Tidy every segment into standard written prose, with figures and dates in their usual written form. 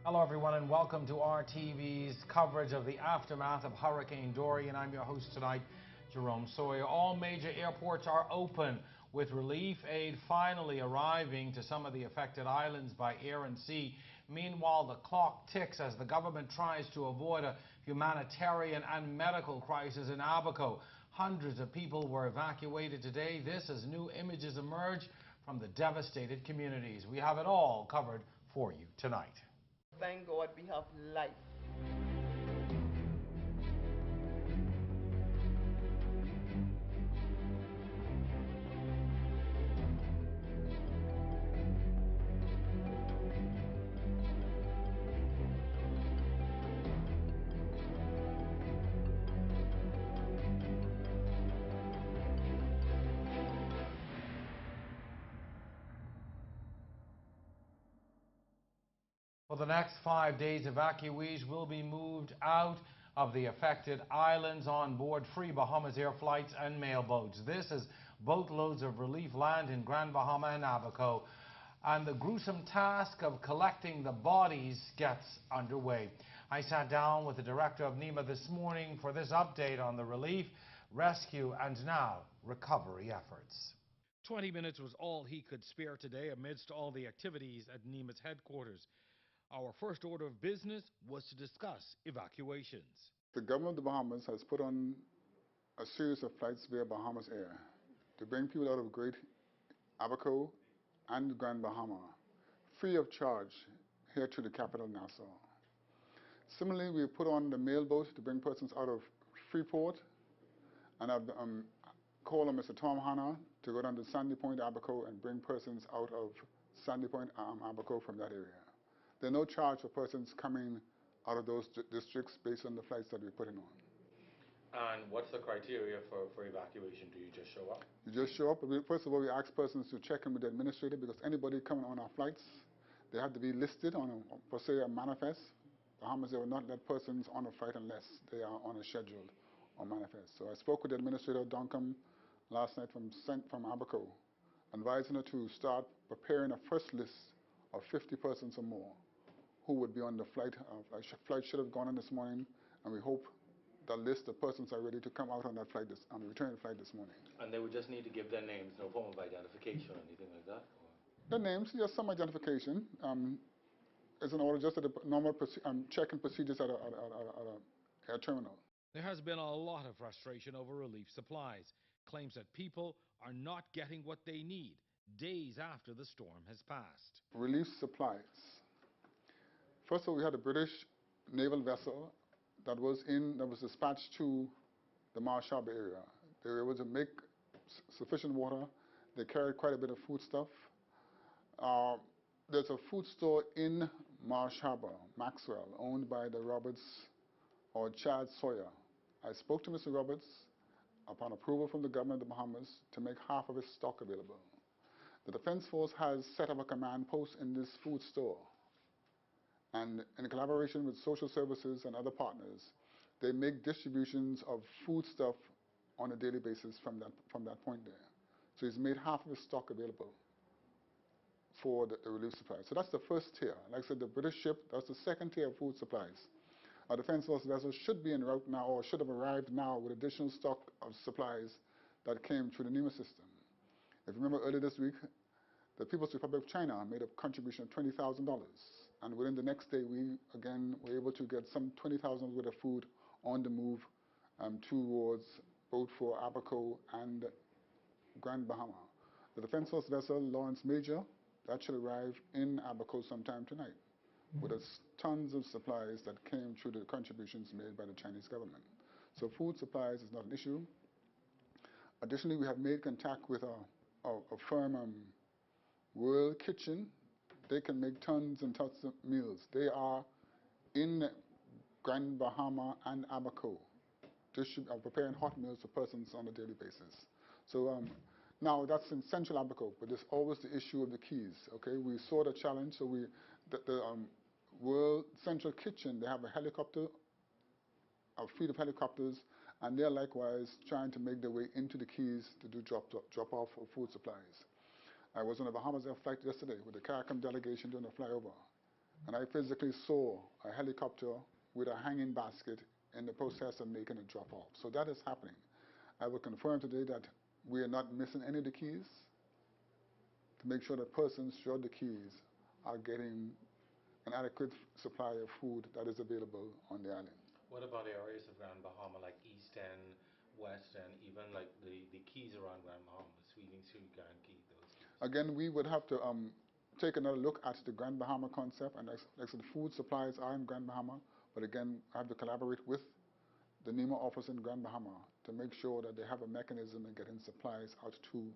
Hello everyone and welcome to RTV's coverage of the aftermath of Hurricane Dorian. I'm your host tonight, Jerome Sawyer. All major airports are open, with relief aid finally arriving to some of the affected islands by air and sea. Meanwhile, the clock ticks as the government tries to avoid a humanitarian and medical crisis in Abaco. Hundreds of people were evacuated today. This as new images emerge from the devastated communities. We have it all covered for you tonight. Thank God we have life. For the next 5 days, evacuees will be moved out of the affected islands on board free Bahamas Air flights and mail boats. This as boatloads of relief land in Grand Bahama and Abaco, and the gruesome task of collecting the bodies gets underway. I sat down with the director of NEMA this morning for this update on the relief, rescue, and now recovery efforts. 20 minutes was all he could spare today amidst all the activities at NEMA's headquarters. Our first order of business was to discuss evacuations. The government of the Bahamas has put on a series of flights via Bahamas Air to bring people out of Great Abaco and Grand Bahama free of charge here to the capital, Nassau. Similarly, we have put on the mail boat to bring persons out of Freeport, and I've called on Mr. Tom Hanna to go down to Sandy Point, Abaco, and bring persons out of Sandy Point, Abaco from that area. There's no charge for persons coming out of those districts based on the flights that we're putting on. And what's the criteria for evacuation? Do you just show up? You just show up. First of all, we ask persons to check in with the administrator, because anybody coming on our flights, they have to be listed on, per se, a manifest. Bahamas, they will not let persons on a flight unless they are on a schedule or manifest. So I spoke with the administrator, Duncan, last night from Abaco, advising her to start preparing a first list of 50 persons or more who would be on the flight. Flight should have gone on this morning, and we hope that list of persons are ready to come out on that flight, on the return flight this morning. And they would just need to give their names, no form of identification or anything like that? The names, yes, some identification. Is in order, just at the normal check-in procedures at a air terminal. There has been a lot of frustration over relief supplies. Claims that people are not getting what they need days after the storm has passed. Relief supplies. First of all, we had a British naval vessel that was dispatched to the Marsh Harbor area. They were able to make sufficient water. They carried quite a bit of foodstuff. There's a food store in Marsh Harbor, Maxwell, owned by the Roberts or Chad Sawyer. I spoke to Mr. Roberts upon approval from the government of the Bahamas to make half of his stock available. The Defense Force has set up a command post in this food store, and in collaboration with social services and other partners, they make distributions of foodstuff on a daily basis from that point there. So he's made half of his stock available for the relief supplies. So that's the first tier. Like I said, the British ship, that's the second tier of food supplies. Our Defense Force vessel should be en route now, or should have arrived now, with additional stock of supplies that came through the NEMA system. If you remember earlier this week, the People's Republic of China made a contribution of $20,000. And within the next day, we again were able to get some $20,000 worth of food on the move towards both for Abaco and Grand Bahama. The Defense Force vessel, Lawrence Major, that should arrive in Abaco sometime tonight, with tons of supplies that came through the contributions made by the Chinese government. So food supplies is not an issue. Additionally, we have made contact with a firm, World Kitchen. They can make tons and tons of meals. They are in Grand Bahama and Abaco, preparing hot meals for persons on a daily basis. So now that's in central Abaco, but there's always the issue of the keys. Okay, we saw the challenge. So the World Central Kitchen, they have a helicopter, a fleet of helicopters, and they're likewise trying to make their way into the keys to do drop-off of food supplies. I was on a Bahamas Air flight yesterday with the CARICOM delegation doing a flyover, And I physically saw a helicopter with a hanging basket in the process of making a drop-off. So that is happening. I will confirm today that we are not missing any of the keys to make sure that persons short the keys are getting an adequate supply of food that is available on the island. What about areas of Grand Bahama like East End, West End, even like the keys around Grand Bahama, Sweeting Street, Grand Key, those keys? Again, we would have to take another look at the Grand Bahama concept, and like I said, food supplies are in Grand Bahama, but again, I have to collaborate with the NEMA office in Grand Bahama to make sure that they have a mechanism in getting supplies out to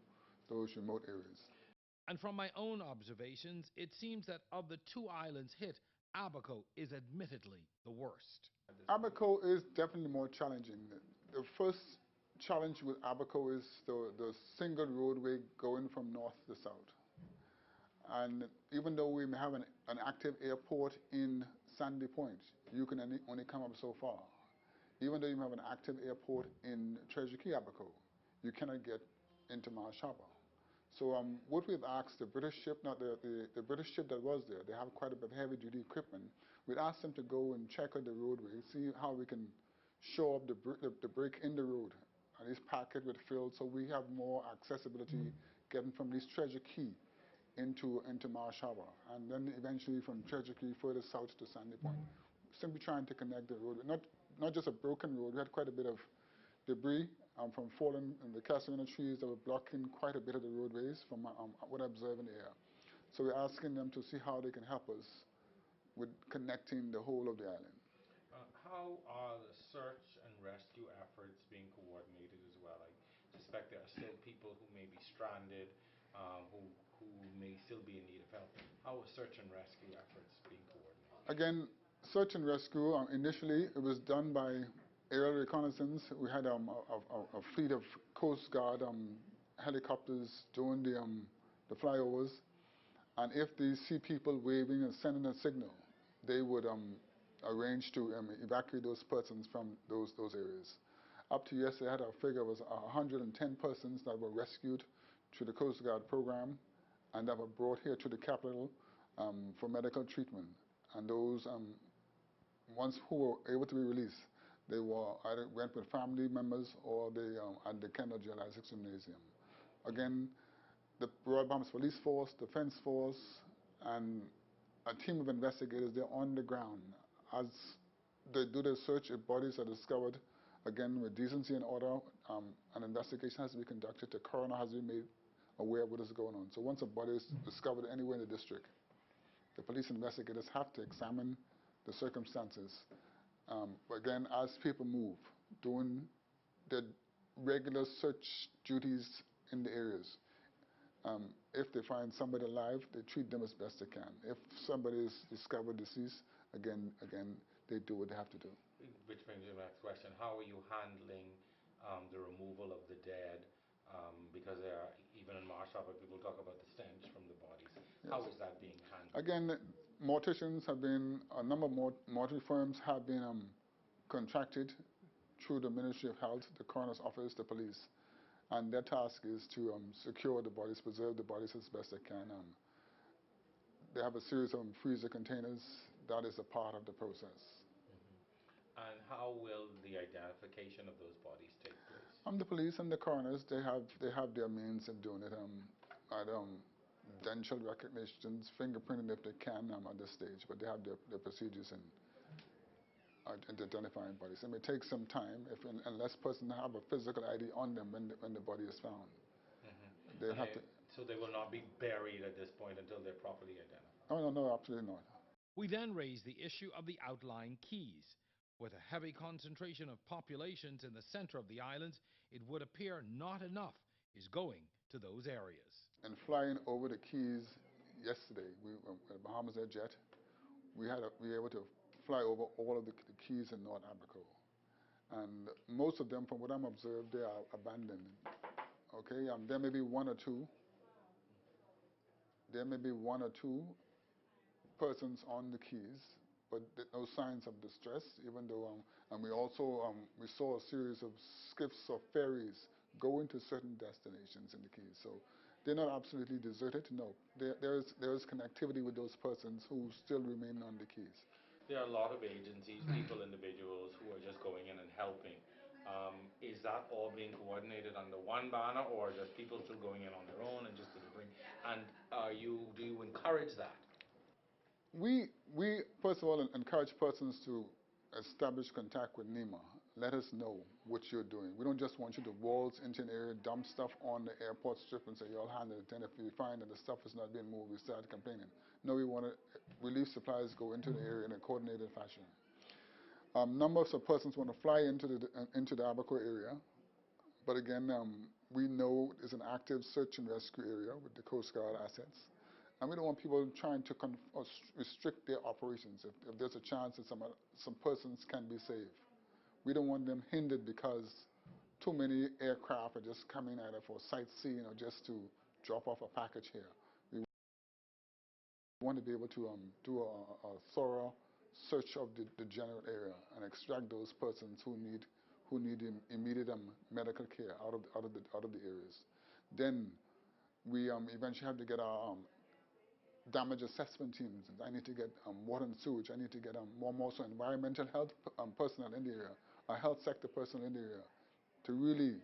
those remote areas. And from my own observations, it seems that of the two islands hit, Abaco is admittedly the worst. Abaco is definitely more challenging. The first challenge with Abaco is the single roadway going from north to south. And even though we may have an active airport in Sandy Point, you can only come up so far. Even though you have an active airport in Treasure Key, Abaco, you cannot get into Marsh Harbor. So what we've asked the British ship, not the British ship that was there, they have quite a bit of heavy-duty equipment. We'd asked them to go and check out the roadway, see how we can shore up the break in the road, and at least pack it with fill so we have more accessibility getting from this Treasure Key into Marsh Harbor, and then eventually from Treasure Key further south to Sandy Point. Simply trying to connect the road, not just a broken road. We had quite a bit of debris from falling in the Casuarina trees that were blocking quite a bit of the roadways from what I observed in the air. So we're asking them to see how they can help us with connecting the whole of the island. How are the search and rescue efforts being coordinated as well? I suspect there are still people who may be stranded, who may still be in need of help. How are search and rescue efforts being coordinated? Again, search and rescue, initially it was done by aerial reconnaissance. We had a fleet of Coast Guard helicopters doing the flyovers, and if they see people waving and sending a signal, they would arrange to evacuate those persons from those areas. Up to yesterday, I had a figure was 110 persons that were rescued through the Coast Guard program and that were brought here to the capital for medical treatment. And those ones who were able to be released, they were either went with family members or they at the Kendall Geologic Gymnasium. Again, the Royal Bahamas Police Force, Defense Force, and a team of investigators, they're on the ground. As they do their search, if bodies are discovered, again, with decency and order, an investigation has to be conducted. The coroner has to be made aware of what is going on. So once a body is discovered anywhere in the district, the police investigators have to examine the circumstances. Again, as people move, doing their regular search duties in the areas. If they find somebody alive, they treat them as best they can. If somebody is discovered deceased, again, they do what they have to do. Which brings me to the next question. How are you handling the removal of the dead? Because there are, even in Marsh Harbor, people talk about the stench from the bodies. Yes. How is that being handled? Again, morticians have been, a number of mortuary firms have been contracted through the Ministry of Health, the coroner's office, the police. And their task is to secure the bodies, preserve the bodies as best they can. They have a series of freezer containers. That is a part of the process. Mm-hmm. And how will the identification of those bodies take place? The police and the coroners, they have their means of doing it. Dental recognitions, fingerprinting if they can at this stage, but they have their procedures in identifying bodies. It may take some time unless persons have a physical ID on them when the body is found. Mm-hmm. So they will not be buried at this point until they're properly identified? Oh, no, absolutely not. We then raised the issue of the outlying keys. With a heavy concentration of populations in the center of the islands, it would appear not enough is going to those areas. And flying over the keys yesterday, with Bahamas Air Jet, we were able to fly over all of the keys in North Abaco. And most of them, from what I'm observed, they are abandoned. Okay, there may be one or two persons on the keys, but no signs of distress, even though, and we also, we saw a series of skiffs or ferries going to certain destinations in the keys. So They're not absolutely deserted, no. There is connectivity with those persons who still remain on the keys. There are a lot of agencies, people, individuals who are just going in and helping. Is that all being coordinated under one banner, or are just people still going in on their own and just delivering? And do you encourage that? We first of all encourage persons to establish contact with NEMA. Let us know what you're doing. We don't just want you to waltz into an area, dump stuff on the airport strip and say, y'all handle it. And if we find that the stuff is not being moved, we start complaining. No, we want to relief supplies go into the area in a coordinated fashion. Numbers of persons want to fly into the Abaco area, but again, we know it's an active search and rescue area with the Coast Guard assets. And we don't want people trying to restrict their operations. If there's a chance that some persons can be saved, we don't want them hindered because too many aircraft are just coming either for sightseeing or just to drop off a package here. We want to be able to do a thorough search of the general area and extract those persons who need immediate medical care out of the areas. Then we eventually have to get our damage assessment teams. I need to get water and sewage. I need to get more so environmental health personnel in the area, a health sector personnel in the area, to really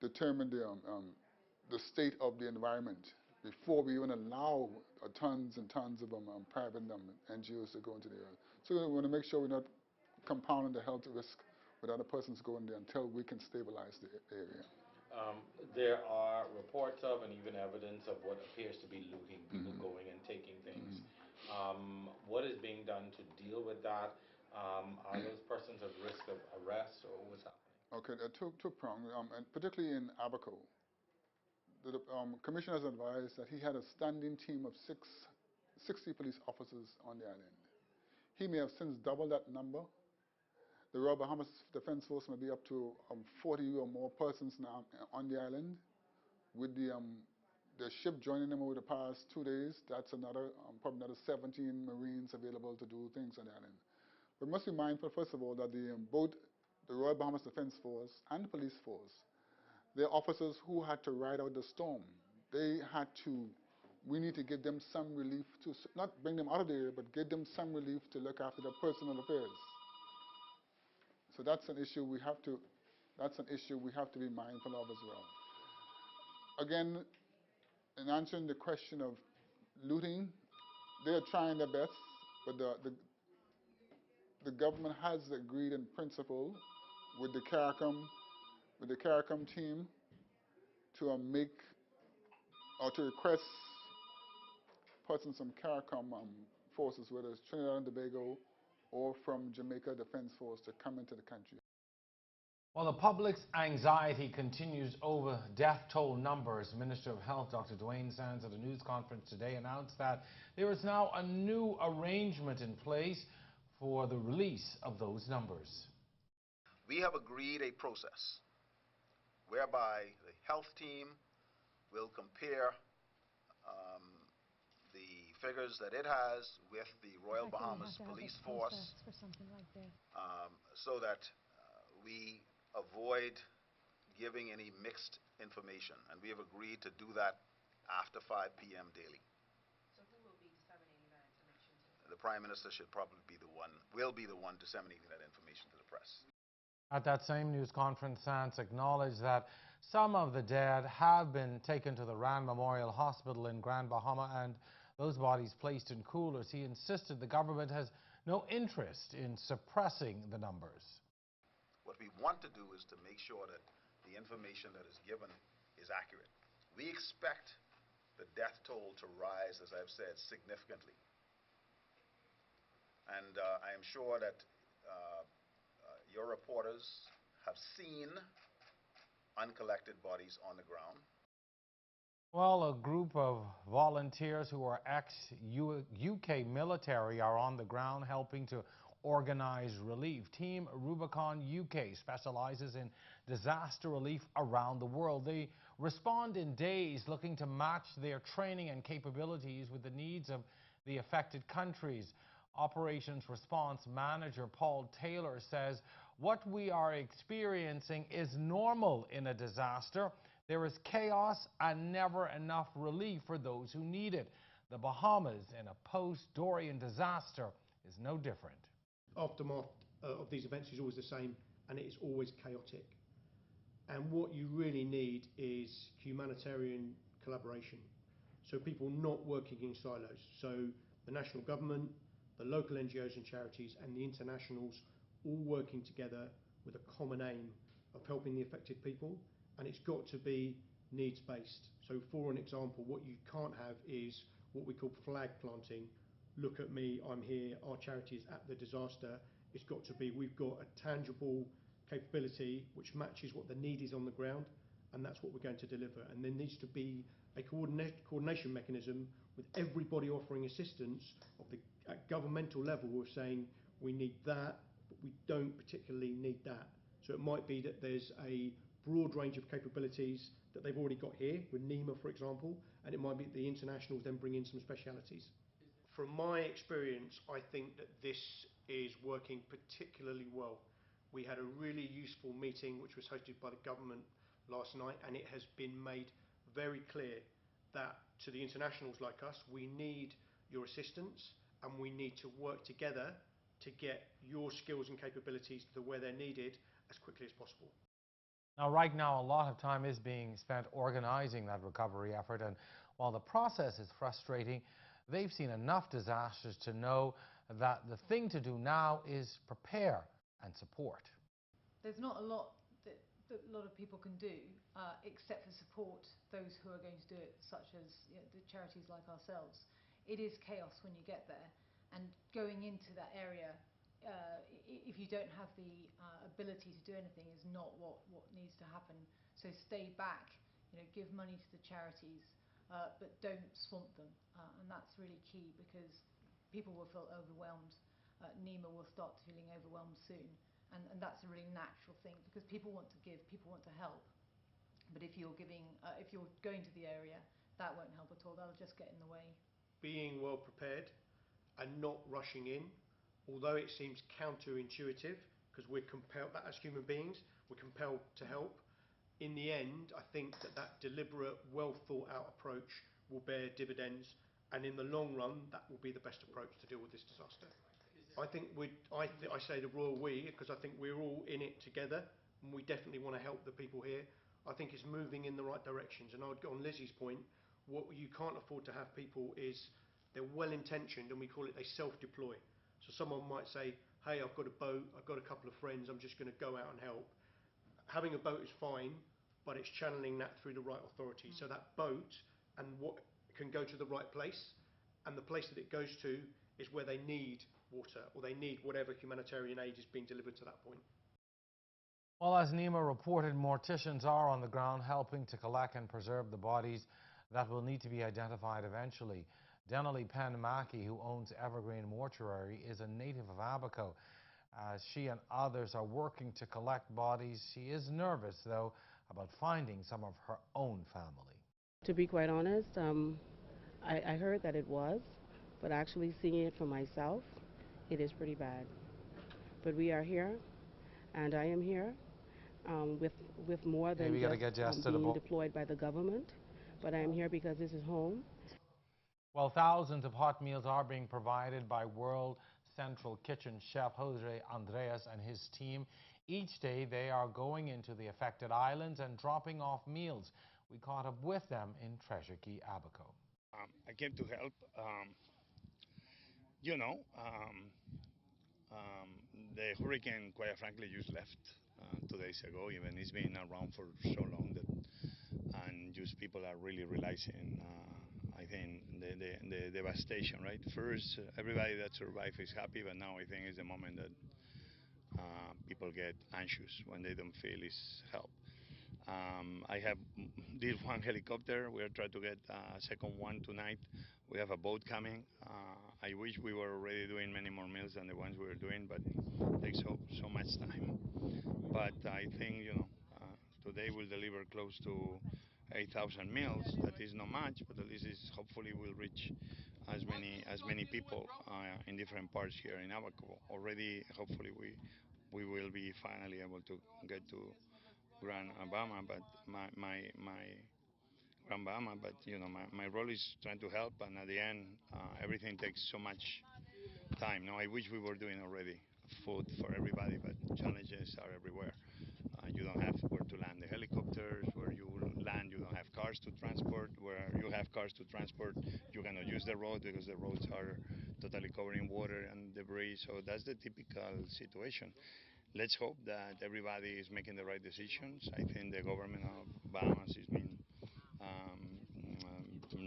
determine the state of the environment before we even allow tons and tons of private NGOs to go into the area. So we want to make sure we're not compounding the health risk with other persons going there until we can stabilize the area. There are reports of and even evidence of what appears to be looting, people going and taking things. What is being done to deal with that? Are those persons at risk of arrest, or what's happening? Okay, two prongs, and particularly in Abaco. The commissioner has advised that he had a standing team of 60 police officers on the island. He may have since doubled that number. The Royal Bahamas Defense Force may be up to 40 or more persons now on the island. With the ship joining them over the past 2 days, that's probably another 17 Marines available to do things on the island. We must be mindful, first of all, that both the Royal Bahamas Defense Force and the police force, they're officers who had to ride out the storm. We need to give them some relief to, not bring them out of the area, but give them some relief to look after their personal affairs. So that's an issue we have to be mindful of as well. Again, in answering the question of looting, they're trying their best, but the government has agreed in principle with the CARICOM team to to request persons from CARICOM forces, whether it's Trinidad and Tobago or from Jamaica Defense Force, to come into the country. Well, the public's anxiety continues over death toll numbers. Minister of Health, Dr. Dorian, at a news conference today, announced that there is now a new arrangement in place for the release of those numbers. We have agreed a process whereby the health team will compare the figures that it has with the Royal Bahamas Police Force so that we avoid giving any mixed information, and we have agreed to do that after 5 p.m. daily. So who will be disseminating that information to? The Prime Minister will be the one disseminating that information to the press. At that same news conference, Sands acknowledged that some of the dead have been taken to the Rand Memorial Hospital in Grand Bahama and those bodies placed in coolers. He insisted the government has no interest in suppressing the numbers. What we want to do is to make sure that the information that is given is accurate. We expect the death toll to rise, as I've said, significantly. And I am sure that your reporters have seen uncollected bodies on the ground. Well, a group of volunteers who are ex-UK military are on the ground helping to organize relief. Team Rubicon UK specializes in disaster relief around the world. They respond in days, looking to match their training and capabilities with the needs of the affected countries. Operations Response Manager Paul Taylor says what we are experiencing is normal in a disaster. There is chaos and never enough relief for those who need it. The Bahamas, in a post-Dorian disaster, is no different. Aftermath of these events is always the same, and it is always chaotic. And what you really need is humanitarian collaboration. So people not working in silos. So the national government, the local NGOs and charities, and the internationals all working together with a common aim of helping the affected people. And it's got to be needs-based. So for an example, what you can't have is what we call flag planting. Look at me, I'm here, our charity is at the disaster. It's got to be, we've got a tangible capability which matches what the need is on the ground, and that's what we're going to deliver. And there needs to be a coordination mechanism with everybody offering assistance at governmental level of saying we need that, but we don't particularly need that. So it might be that there's a broad range of capabilities that they've already got here, with NEMA for example, and it might be that the internationals then bring in some specialities. From my experience, I think that this is working particularly well. We had a really useful meeting which was hosted by the government last night, and it has been made very clear that to the internationals like us, we need your assistance and we need to work together to get your skills and capabilities to where they're needed as quickly as possible. Now, right now, a lot of time is being spent organizing that recovery effort, and while the process is frustrating, they've seen enough disasters to know that the thing to do now is prepare and support. There's not a lot that a lot of people can do except for support those who are going to do it, such as the charities like ourselves. It is chaos when you get there, and going into that area, if you don't have the ability to do anything, is not what needs to happen. So stay back, give money to the charities, but don't swamp them, and that's really key, because people will feel overwhelmed. NEMA will start feeling overwhelmed soon, and that's a really natural thing, because people want to give, people want to help. But if you're going to the area, that won't help at all. That'll just get in the way. Being well prepared and not rushing in, although it seems counterintuitive, because we're compelled, as human beings, we're compelled to help. In the end, I think that deliberate, well thought out approach will bear dividends, and in the long run, that will be the best approach to deal with this disaster. I say the royal we, because I think we're all in it together, and we definitely want to help the people here. I think it's moving in the right directions, and I'd go on Lizzie's point. What you can't afford to have people is they're well intentioned, and we call it they self-deploy. So someone might say, hey, I've got a boat, I've got a couple of friends, I'm just going to go out and help. Having a boat is fine, but it's channeling that through the right authority. So that boat and what can go to the right place, and the place that it goes to is where they need water, or they need whatever humanitarian aid is being delivered to that point. Well, as NEMA reported, morticians are on the ground helping to collect and preserve the bodies that will need to be identified eventually. Denali Penmaki, who owns Evergreen Mortuary, is a native of Abaco. As she and others are working to collect bodies, she is nervous, though, about finding some of her own family. To be quite honest, I heard that it was, but actually seeing it for myself, it is pretty bad. But we are here, and I am here with more than just being deployed by the government, but I am here because this is home. Well, thousands of hot meals are being provided by World Central Kitchen chef Jose Andres and his team. Each day they are going into the affected islands and dropping off meals. We caught up with them in Treasure Key, Abaco. I came to help. The hurricane, quite frankly, just left 2 days ago. Even it's been around for so long that, and just people are really realizing. I think the devastation, right? First, everybody that survived is happy, but now I think is the moment that people get anxious when they don't feel is help. I have this one helicopter. We are trying to get a second one tonight. We have a boat coming. I wish we were already doing many more meals than the ones we were doing, but it takes so much time. But I think today we'll deliver close to 8,000 meals. That is not much, but at least it's hopefully will reach as many people in different parts here in Abaco. Already, hopefully we will be finally able to get to Grand Obama, but my Grand Bahama, but my role is trying to help, and at the end, everything takes so much time. No, I wish we were doing already food for everybody, but challenges are everywhere. You don't have where to land the helicopters. Where you land, you don't have cars to transport. Where you have cars to transport, you cannot use the road because the roads are totally covered in water and debris. So that's the typical situation. Let's hope that everybody is making the right decisions. I think the government of Bahamas is being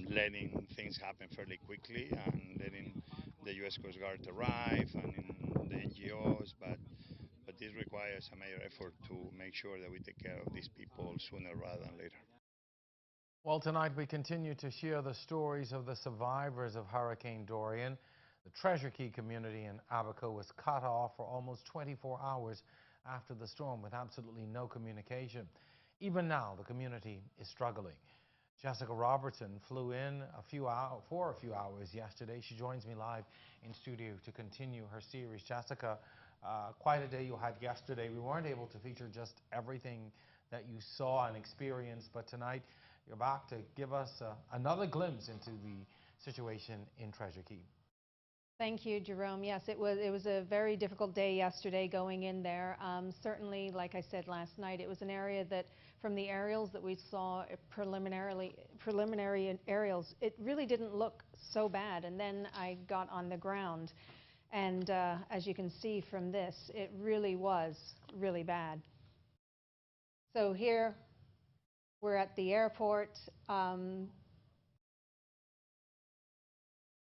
letting things happen fairly quickly and letting the U.S. Coast Guard arrive and in the NGOs, but this requires a major effort to make sure that we take care of these people sooner rather than later. Well, tonight we continue to share the stories of the survivors of Hurricane Dorian. The Treasure Key community in Abaco was cut off for almost 24 hours after the storm with absolutely no communication. Even now, the community is struggling. Jessica Robertson flew in for a few hours yesterday. She joins me live in studio to continue her series. Jessica, quite a day you had yesterday. We weren't able to feature just everything that you saw and experienced, but tonight you're back to give us another glimpse into the situation in Treasure Key. Thank you, Jerome. Yes, it was a very difficult day yesterday going in there. Certainly, like I said last night, it was an area that, from the aerials that we saw, preliminary aerials, it really didn't look so bad. And then I got on the ground, and as you can see from this, it really was really bad. So here we're at the airport.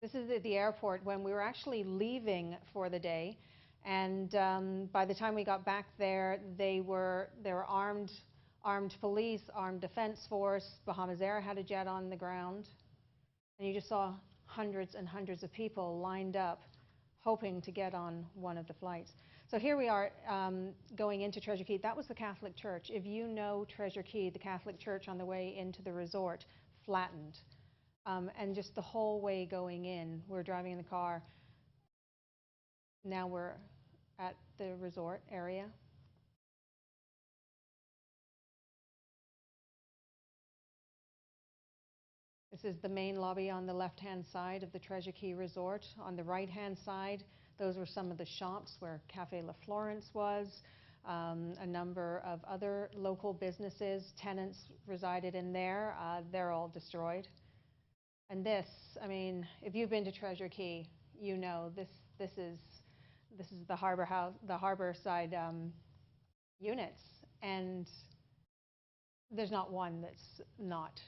This is at the airport when we were actually leaving for the day, and by the time we got back there, there were armed police, armed defense force. Bahamas Air had a jet on the ground, and you just saw hundreds and hundreds of people lined up, hoping to get on one of the flights. So here we are going into Treasure Key. That was the Catholic Church. If you know Treasure Key, the Catholic Church on the way into the resort flattened. And just the whole way going in, we're driving in the car. Now we're at the resort area. This is the main lobby on the left-hand side of the Treasure Key Resort. On the right-hand side, those were some of the shops where Cafe La Florence was. A number of other local businesses, tenants resided in there. They're all destroyed. And this, I mean, if you've been to Treasure Key, you know this is the harbor side units, and there's not one that's not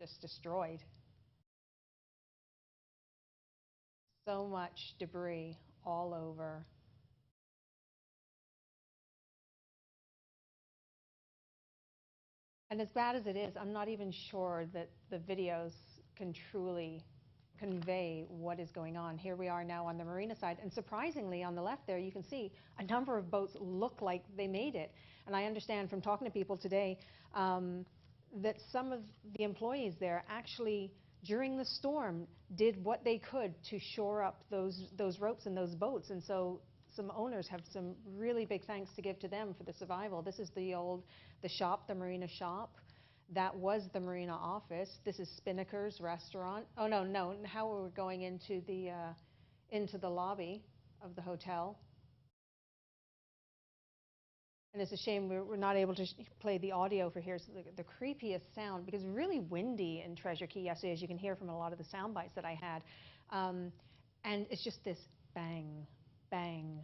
just destroyed. So much debris all over. And as bad as it is, I'm not even sure that the videos can truly convey what is going on. Here we are now on the marina side, and surprisingly, on the left there, you can see a number of boats look like they made it. And I understand from talking to people today that some of the employees there actually, during the storm, did what they could to shore up those ropes and those boats. And so some owners have some really big thanks to give to them for the survival. This is the shop, the marina shop. That was the marina office. This is Spinnaker's restaurant. Oh, no, now we're going into the lobby of the hotel. And it's a shame we're not able to play the audio for here. It's the creepiest sound, because really windy in Treasure Key yesterday, as you can hear from a lot of the sound bites that I had. And it's just this bang, bang,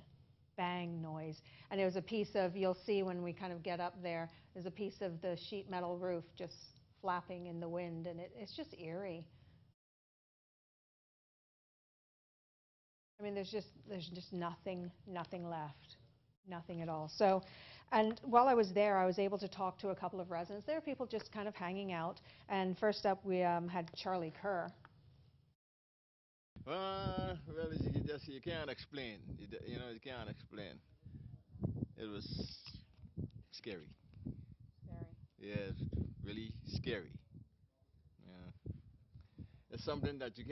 bang noise. And there's a piece of, you'll see when we kind of get up there, there's a piece of the sheet metal roof just flapping in the wind, and it's just eerie. I mean, there's just nothing left, nothing at all. So, and while I was there, I was able to talk to a couple of residents. There are people just kind of hanging out. And first up, we had Charlie Kerr. Well, you can't explain. You can't explain. It was scary. Scary. Yeah, it's really scary. Yeah, it's something that you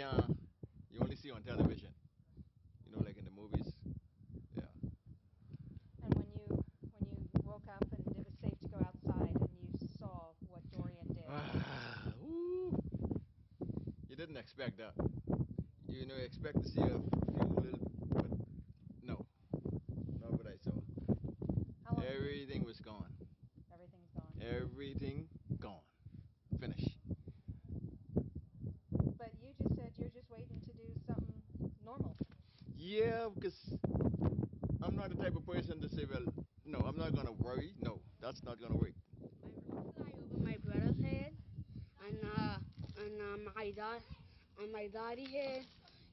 only see on television. Like in the movies. Yeah. And when you woke up and it was didn't expect that. You know, expect to see a few little, but no, not what I saw. How long? Everything was gone. Everything's gone. Everything gone. Finish. But you just said you're just waiting to do something normal. Yeah, because I'm not the type of person to say, well, no, I'm not gonna worry. No, that's not gonna work. Fly over my brother's head, and my daddy head.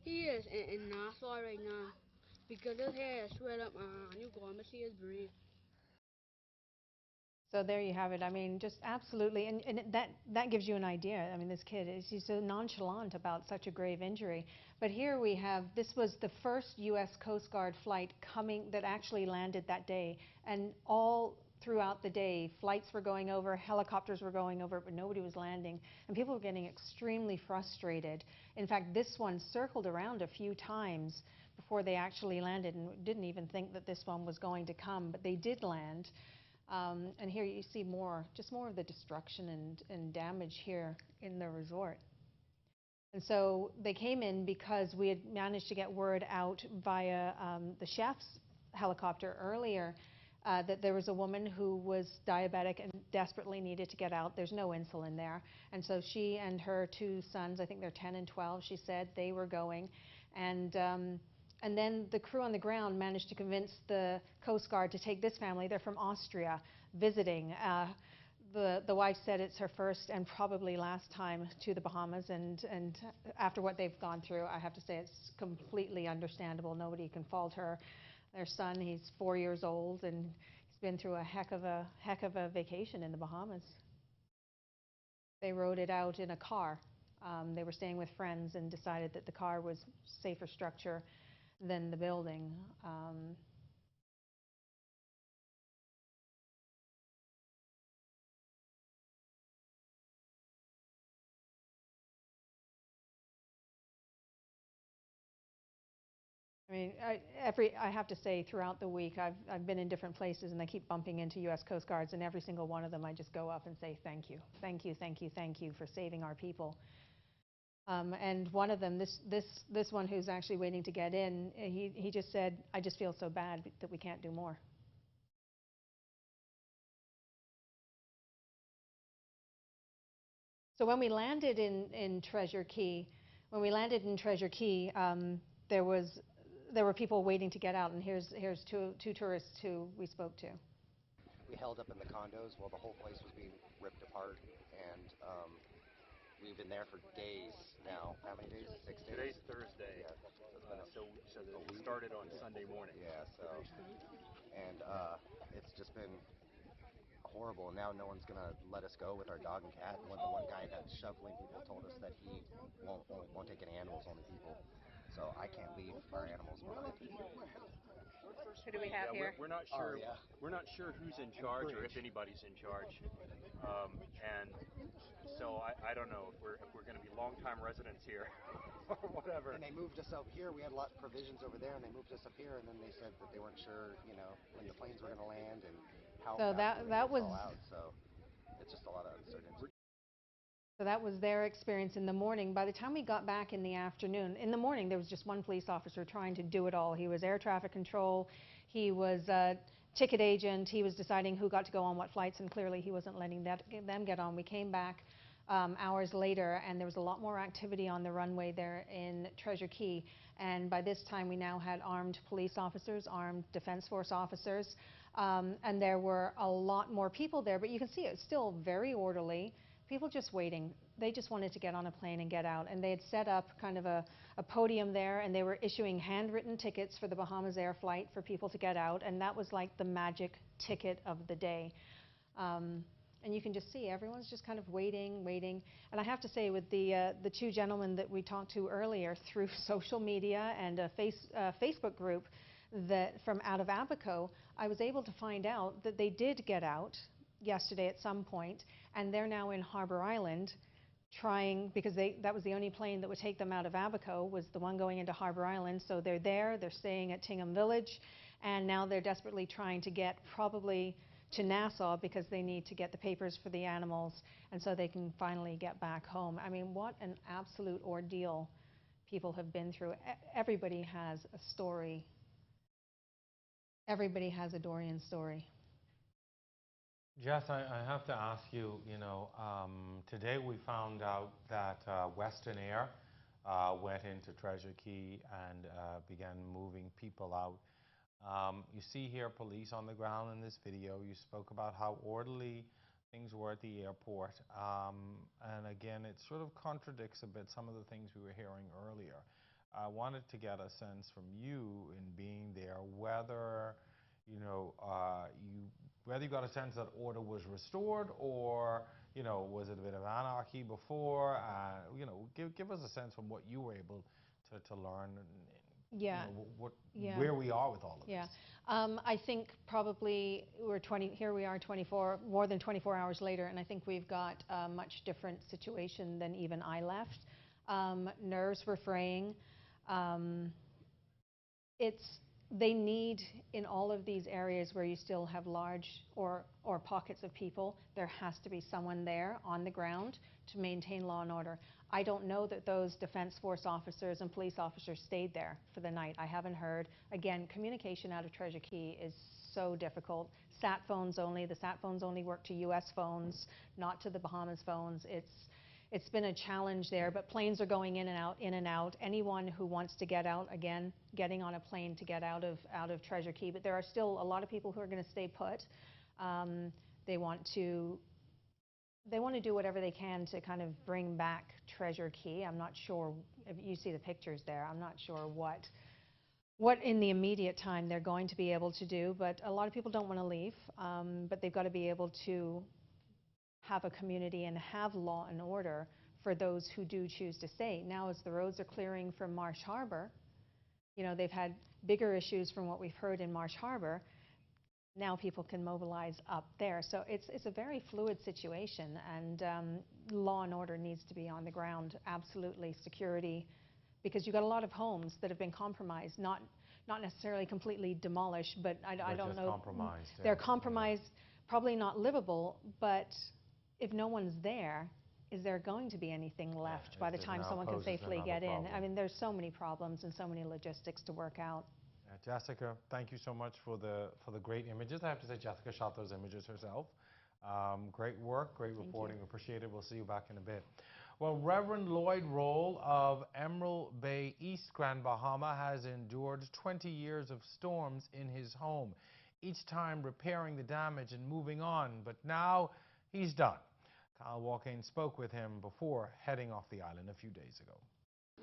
He is in Nassau right now because his hair is swelled up. You go and see his brain. So there you have it. I mean, just absolutely, and that gives you an idea. I mean, this kid he's so nonchalant about such a grave injury. But here we have, this was the first U.S. Coast Guard flight that actually landed that day, and all throughout the day, flights were going over, helicopters were going over, but nobody was landing, and people were getting extremely frustrated. In fact, this one circled around a few times before they actually landed, and didn't even think that this one was going to come, but they did land. And here you see just more of the destruction and damage here in the resort. And so they came in because we had managed to get word out via the chef's helicopter earlier that there was a woman who was diabetic and desperately needed to get out. There's no insulin there. And so she and her two sons, I think they're 10 and 12, she said, they were going. And then the crew on the ground managed to convince the Coast Guard to take this family. They're from Austria visiting. The wife said it's her first and probably last time to the Bahamas. And after what they've gone through, I have to say it's completely understandable. Nobody can fault her. Their son, he's 4 years old, and he's been through a heck of a vacation in the Bahamas. They rode it out in a car. They were staying with friends and decided that the car was safer structure than the building. I mean, I have to say, throughout the week, I've been in different places, and I keep bumping into U.S. Coast Guards, and every single one of them, I just go up and say, thank you, thank you, thank you, thank you for saving our people. And one of them, this one who's actually waiting to get in, he just said, I just feel so bad that we can't do more. So when we landed in Treasure Cay, there were people waiting to get out, and here's two tourists who we spoke to. We held up in the condos while the whole place was being ripped apart, and we've been there for days now. How many days? 6 days? Today's Thursday. Yeah. So it started on Sunday morning. Yeah, so, and it's just been horrible. And now no one's going to let us go with our dog and cat. And the one guy that's shuffling people told us that he won't take any animals, only people. So I can't leave our animals behind. Who do we have here? We're not sure. Oh, yeah. We're not sure who's in charge or if anybody's in charge. And so I don't know if we're going to be long-time residents here or whatever. And they moved us up here. We had a lot of provisions over there, and they moved us up here. And then they said that they weren't sure, when the planes were going to land and how so fast that was all out. So it's just a lot of uncertainty. So that was their experience in the morning. By the time we got back in the afternoon, in the morning there was just one police officer trying to do it all. He was air traffic control, he was a ticket agent, he was deciding who got to go on what flights, and clearly he wasn't letting them get on. We came back hours later, and there was a lot more activity on the runway there in Treasure Cay. And by this time we now had armed police officers, armed Defense Force officers, and there were a lot more people there. But you can see it's still very orderly. People just waiting. They just wanted to get on a plane and get out. And they had set up kind of a podium there, and they were issuing handwritten tickets for the Bahamas Air flight for people to get out. And that was like the magic ticket of the day. And you can just see everyone's just kind of waiting. And I have to say, with the two gentlemen that we talked to earlier through social media and a Facebook group that from out of Abaco, I was able to find out that they did get out yesterday at some point, and they're now in Harbor Island trying, because that was the only plane that would take them out of Abaco, was the one going into Harbor Island. So they're there, they're staying at Tingham Village, and now they're desperately trying to get probably to Nassau because they need to get the papers for the animals, and so they can finally get back home. I mean, what an absolute ordeal people have been through. Everybody has a story. Everybody has a Dorian story. Jess, I have to ask you, today we found out that Western Air went into Treasure Key and began moving people out. You see here police on the ground in this video. You spoke about how orderly things were at the airport. And again, it sort of contradicts a bit some of the things we were hearing earlier. I wanted to get a sense from you in being there whether, whether you got a sense that order was restored or, was it a bit of anarchy before? Give us a sense from what you were able to learn. Yeah. Where we are with all of this. I think probably here we are more than 24 hours later, and I think we've got a much different situation than even I left. Nerves were fraying. They need, in all of these areas where you still have large or pockets of people, there has to be someone there on the ground to maintain law and order. I don't know that those Defense Force officers and police officers stayed there for the night. I haven't heard. Again, communication out of Treasure Key is so difficult. Sat phones only. The sat phones only work to U.S. phones, not to the Bahamas phones. It's been a challenge there, but planes are going in and out, in and out. Anyone who wants to get out, again, getting on a plane to get out of Treasure Key. But there are still a lot of people who are going to stay put. They want to do whatever they can to kind of bring back Treasure Key. I'm not sure, if you see the pictures there, I'm not sure what in the immediate time they're going to be able to do, but a lot of people don't want to leave, but they've got to be able to have a community and have law and order for those who do choose to stay. Now, as the roads are clearing from Marsh Harbor, they've had bigger issues from what we've heard in Marsh Harbor. Now people can mobilize up there. So it's a very fluid situation, and law and order needs to be on the ground, absolutely. Security, because you've got a lot of homes that have been compromised, not necessarily completely demolished, but I don't know. Compromised. They're compromised, probably not livable, but if no one's there, is there going to be anything left by the time someone can safely get in? I mean, there's so many problems and so many logistics to work out. Jessica, thank you so much for the great images. I have to say, Jessica shot those images herself. Great work, great reporting. Appreciate it. We'll see you back in a bit. Well, Reverend Lloyd Roll of Emerald Bay, East Grand Bahama, has endured 20 years of storms in his home, each time repairing the damage and moving on. But now he's done. Kyle Walkane spoke with him before heading off the island a few days ago.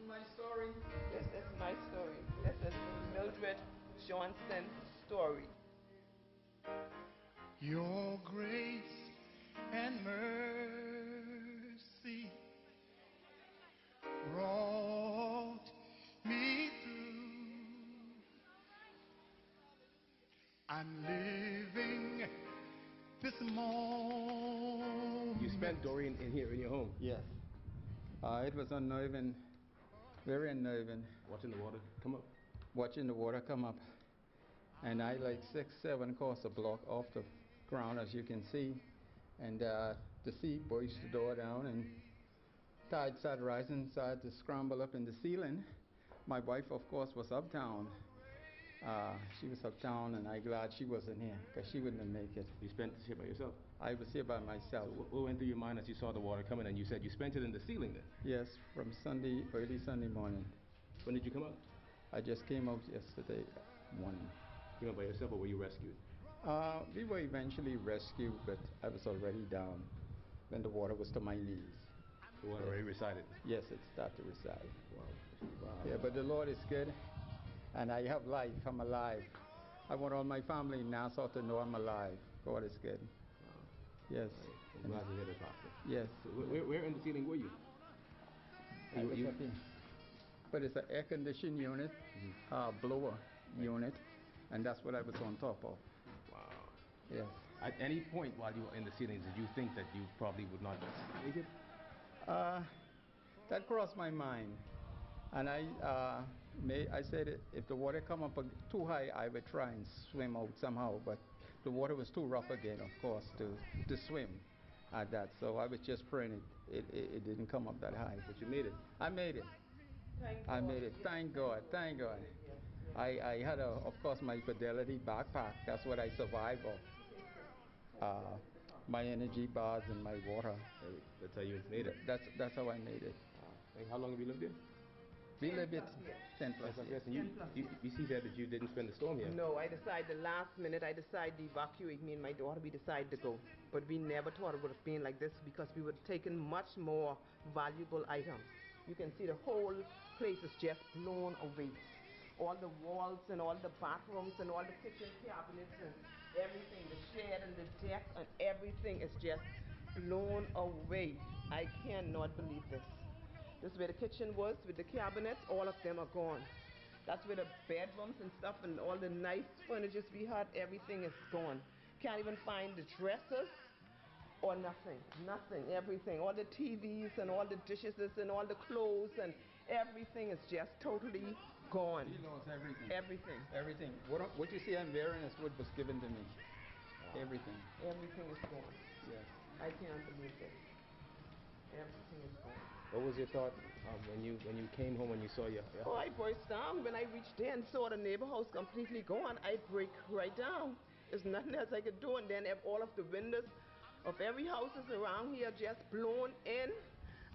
My story? Yes, that's my story. That's Mildred Johnson's story. Your grace and mercy brought me through. I'm living this moment. You spent Dorian in here in your home? Yes. It was unnerving, very unnerving. Watching the water come up? Watching the water come up. And I like 6, 7 across the block off the ground, as you can see. And the sea pushed the door down, and tide started rising, so I had to scramble up in the ceiling. My wife, of course, was uptown. She was uptown, and I'm glad she wasn't here, because she wouldn't have made it. You spent this here by yourself? I was here by myself. So what went through your mind as you saw the water coming, and you said you spent it in the ceiling then? Yes, from early Sunday morning. When did you come out? I just came out yesterday morning. You went by yourself, or were you rescued? We were eventually rescued, but I was already down when the water was to my knees. The water already resided? Yes, it started to reside. Wow. Yeah, but the Lord is good, and I have life. I'm alive. I want all my family in Nassau to know I'm alive. God is good. Wow. Yes. I'm glad to hear that, Pastor. Yes. So where in the ceiling were you? I was up here. But it's an air-conditioned unit, blower unit, and that's what I was on top of. Wow. Yes. At any point while you were in the ceiling, did you think that you probably would not make it? That crossed my mind. And I said if the water come up too high, I would try and swim out somehow. But the water was too rough again, of course, to swim at that. So I was just praying it didn't come up that high. But you made it. I made it. I made it. Thank God. Thank God. I had, of course, my Fidelity backpack. That's what I survived off. My energy bars and my water. That's how you made it. That's how I made it. How long have you lived here? We lived here 10 plus years. And you see that you didn't spend the storm here? No, I decided the last minute, I decided to evacuate. Me and my daughter, we decided to go. But we never thought it would have been like this because we would have taken much more valuable items. You can see the whole place is just blown away. All the walls and all the bathrooms and all the kitchen cabinets and everything, the shed and the deck and everything is just blown away. I cannot believe this. This is where the kitchen was with the cabinets, all of them are gone. That's where the bedrooms and stuff and all the nice furniture we had, everything is gone. Can't even find the dressers or nothing, everything. All the TVs and all the dishes and all the clothes and everything is just totally gone. We lost everything. Everything. Everything. What you see I'm wearing is what was given to me. Wow. Everything. Everything is gone. Yes. I can't believe this. Everything is gone. What was your thought when you came home and you saw your Oh, I burst down. When I reached there and saw the neighbor house completely gone, I break right down. There's nothing else I could do. And then all of the windows of every houses around here just blown in.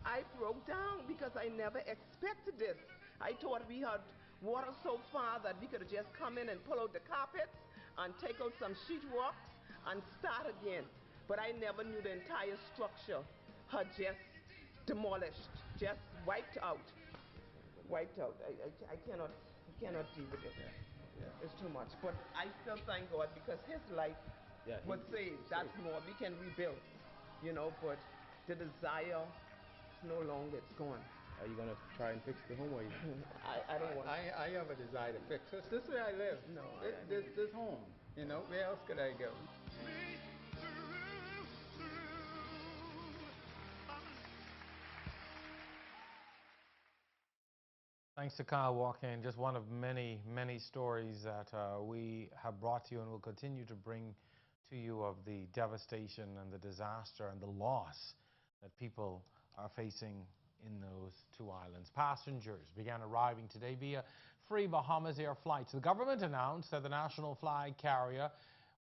I broke down because I never expected this. I thought we had water so far that we could just come in and pull out the carpets and take out some sheetrocks and start again. But I never knew the entire structure had just demolished, just wiped out. Wiped out. I cannot deal with it. Yeah. It's too much. But I still thank God because his life was saved. That's more. We can rebuild, but the desire is no longer, it's gone. Are you going to try and fix the home? Or I don't want I have a desire to fix this. This is where I live. No. This home. Where else could I go? Thanks to Kyle Walking, just one of many, many stories that we have brought to you and will continue to bring to you of the devastation and the disaster and the loss that people are facing in those two islands. Passengers began arriving today via free Bahamas Air flights. The government announced that the national flag carrier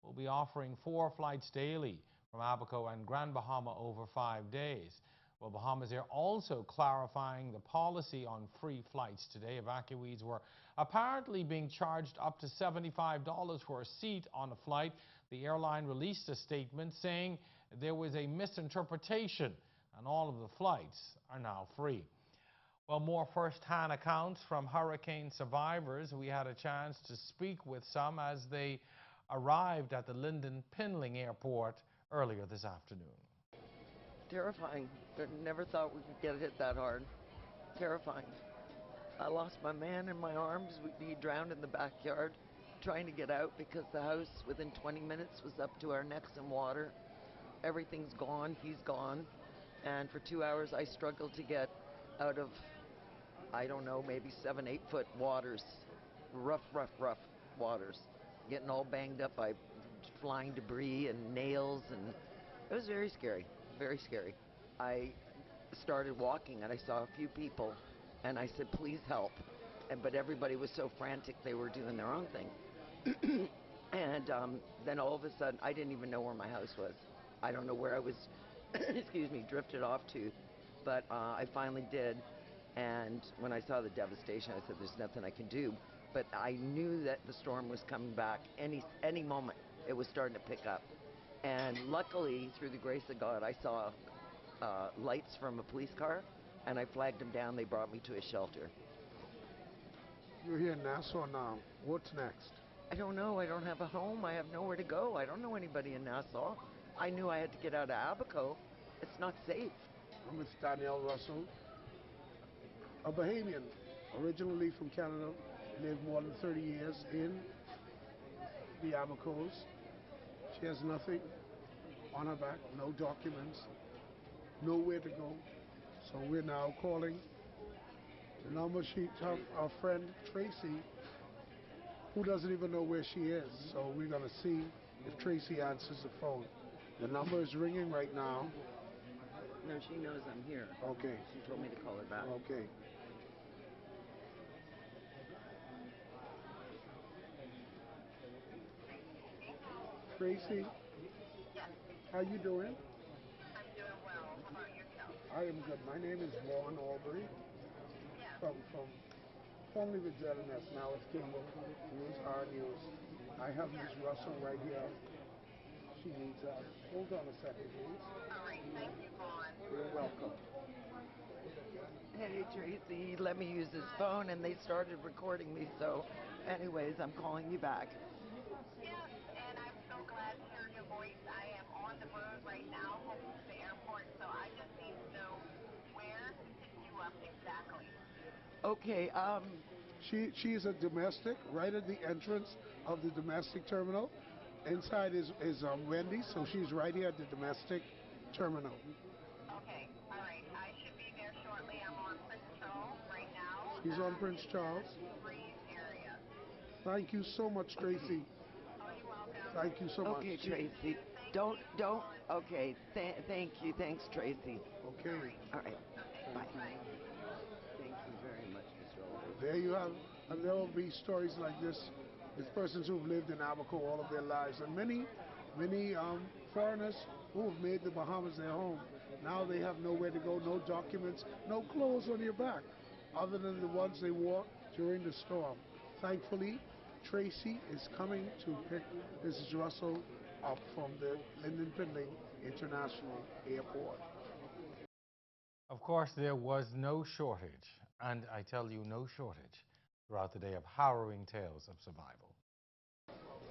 will be offering 4 flights daily from Abaco and Grand Bahama over 5 days. Well, Bahamas Air also clarifying the policy on free flights today. Evacuees were apparently being charged up to $75 for a seat on a flight. The airline released a statement saying there was a misinterpretation and all of the flights are now free. Well, more first-hand accounts from hurricane survivors. We had a chance to speak with some as they arrived at the Lynden Pinling Airport earlier this afternoon. Terrifying. Never thought we could get hit that hard. Terrifying. I lost my man in my arms. He drowned in the backyard trying to get out because the house within 20 minutes was up to our necks in water. Everything's gone. He's gone. And for 2 hours I struggled to get out of, I don't know, maybe 7-8 foot waters. Rough waters. Getting all banged up by flying debris and nails, and it was very scary. Very scary. I started walking and I saw a few people and I said, please help. But everybody was so frantic, they were doing their own thing. And then all of a sudden, I didn't even know where my house was. I don't know where I was, drifted off to. But I finally did. And when I saw the devastation, I said, there's nothing I can do. But I knew that the storm was coming back any moment. It was starting to pick up. And luckily, through the grace of God, I saw lights from a police car, and I flagged them down. They brought me to a shelter. You're here in Nassau now. What's next? I don't know. I don't have a home. I have nowhere to go. I don't know anybody in Nassau. I knew I had to get out of Abaco. It's not safe. I'm with Danielle Russell, a Bahamian, originally from Canada, lived more than 30 years in the Abacos. She has nothing on her back, no documents, nowhere to go. So we're now calling the number of our friend Tracy, who doesn't even know where she is. So we're going to see if Tracy answers the phone. The number is ringing right now. No, she knows I'm here. Okay. She told me to call her back. Okay. Tracy? Yes. How you doing? I'm doing well. How about yourself? I am good. My name is Vaughn Aubrey. Yeah. From formerly with ZNS, now it's Cable News, R News. I have Miss Russell right here. She needs us. Hold on a second, please. All right. Thank you, Vaughn. You're welcome. Hey, Tracy, let me use his phone, and they started recording me, so anyways, I'm calling you back. Yes, and I'm so glad to hear your voice. I am on the road right now heading to the airport, so I just need to know where to pick you up exactly. Okay, She is a domestic right at the entrance of the domestic terminal. Inside is Wendy, so she's right here at the domestic terminal. Okay, all right. I should be there shortly. I'm on Prince Charles right now. She's on Prince Charles. Breeze area. Thank you so much, Tracy. Oh, you're welcome. Thank you so much. Okay, Tracy. Okay, thank you. Thanks, Tracy. Okay. All right. Bye. Thank you very much, Mr. Older. There you have, and there will be stories like this with persons who've lived in Abaco all of their lives, and many foreigners who have made the Bahamas their home. Now they have nowhere to go, no documents, no clothes on your back, other than the ones they wore during the storm. Thankfully, Tracy is coming to pick Mrs. Russell up from the Lyndon Pindling International Airport. Of course, there was no shortage, and I tell you, no shortage, throughout the day of harrowing tales of survival.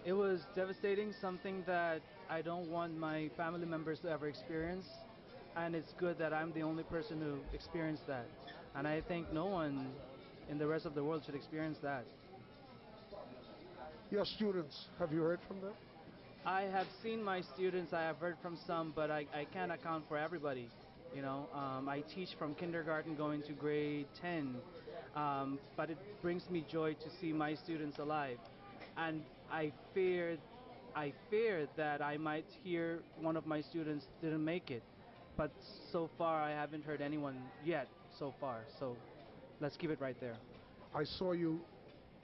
It was devastating, something that I don't want my family members to ever experience, and it's good that I'm the only person who experienced that. And I think no one in the rest of the world should experience that. Your students, have you heard from them? I have seen my students, I have heard from some, but I can't account for everybody. You know, I teach from kindergarten going to grade 10, but it brings me joy to see my students alive. And I fear that I might hear one of my students didn't make it. But so far, I haven't heard anyone yet so far. So let's keep it right there. I saw you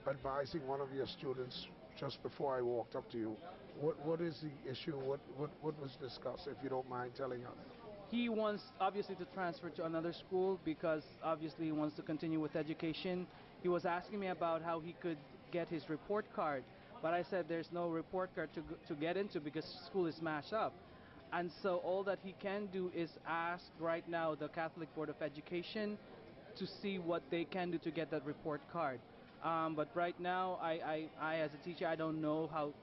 advising one of your students just before I walked up to you. What is the issue? What was discussed, if you don't mind telling us? He wants, obviously, to transfer to another school because, obviously, he wants to continue with education. He was asking me about how he could get his report card, but I said there's no report card to get into because school is smashed up. And so all that he can do is ask right now the Catholic Board of Education to see what they can do to get that report card. But right now, I as a teacher, I don't know how.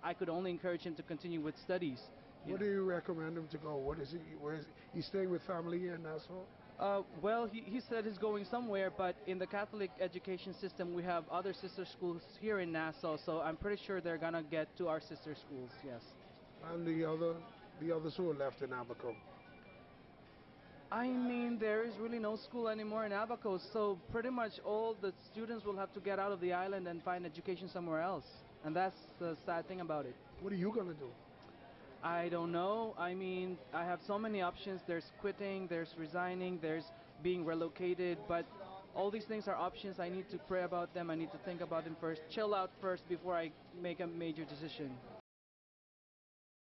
I could only encourage him to continue with studies. Where do you recommend him to go? Where is he staying with family here in Nassau? Well, he said he's going somewhere, but in the Catholic education system, we have other sister schools here in Nassau, so I'm pretty sure they're gonna get to our sister schools, yes. And the others who are left in Abaco? I mean, there is really no school anymore in Abaco, so pretty much all the students will have to get out of the island and find education somewhere else. And that's the sad thing about it. What are you gonna do? I don't know. I mean, I have so many options. There's quitting, there's resigning, there's being relocated, but all these things are options. I need to pray about them. I need to think about them first. Chill out first before I make a major decision.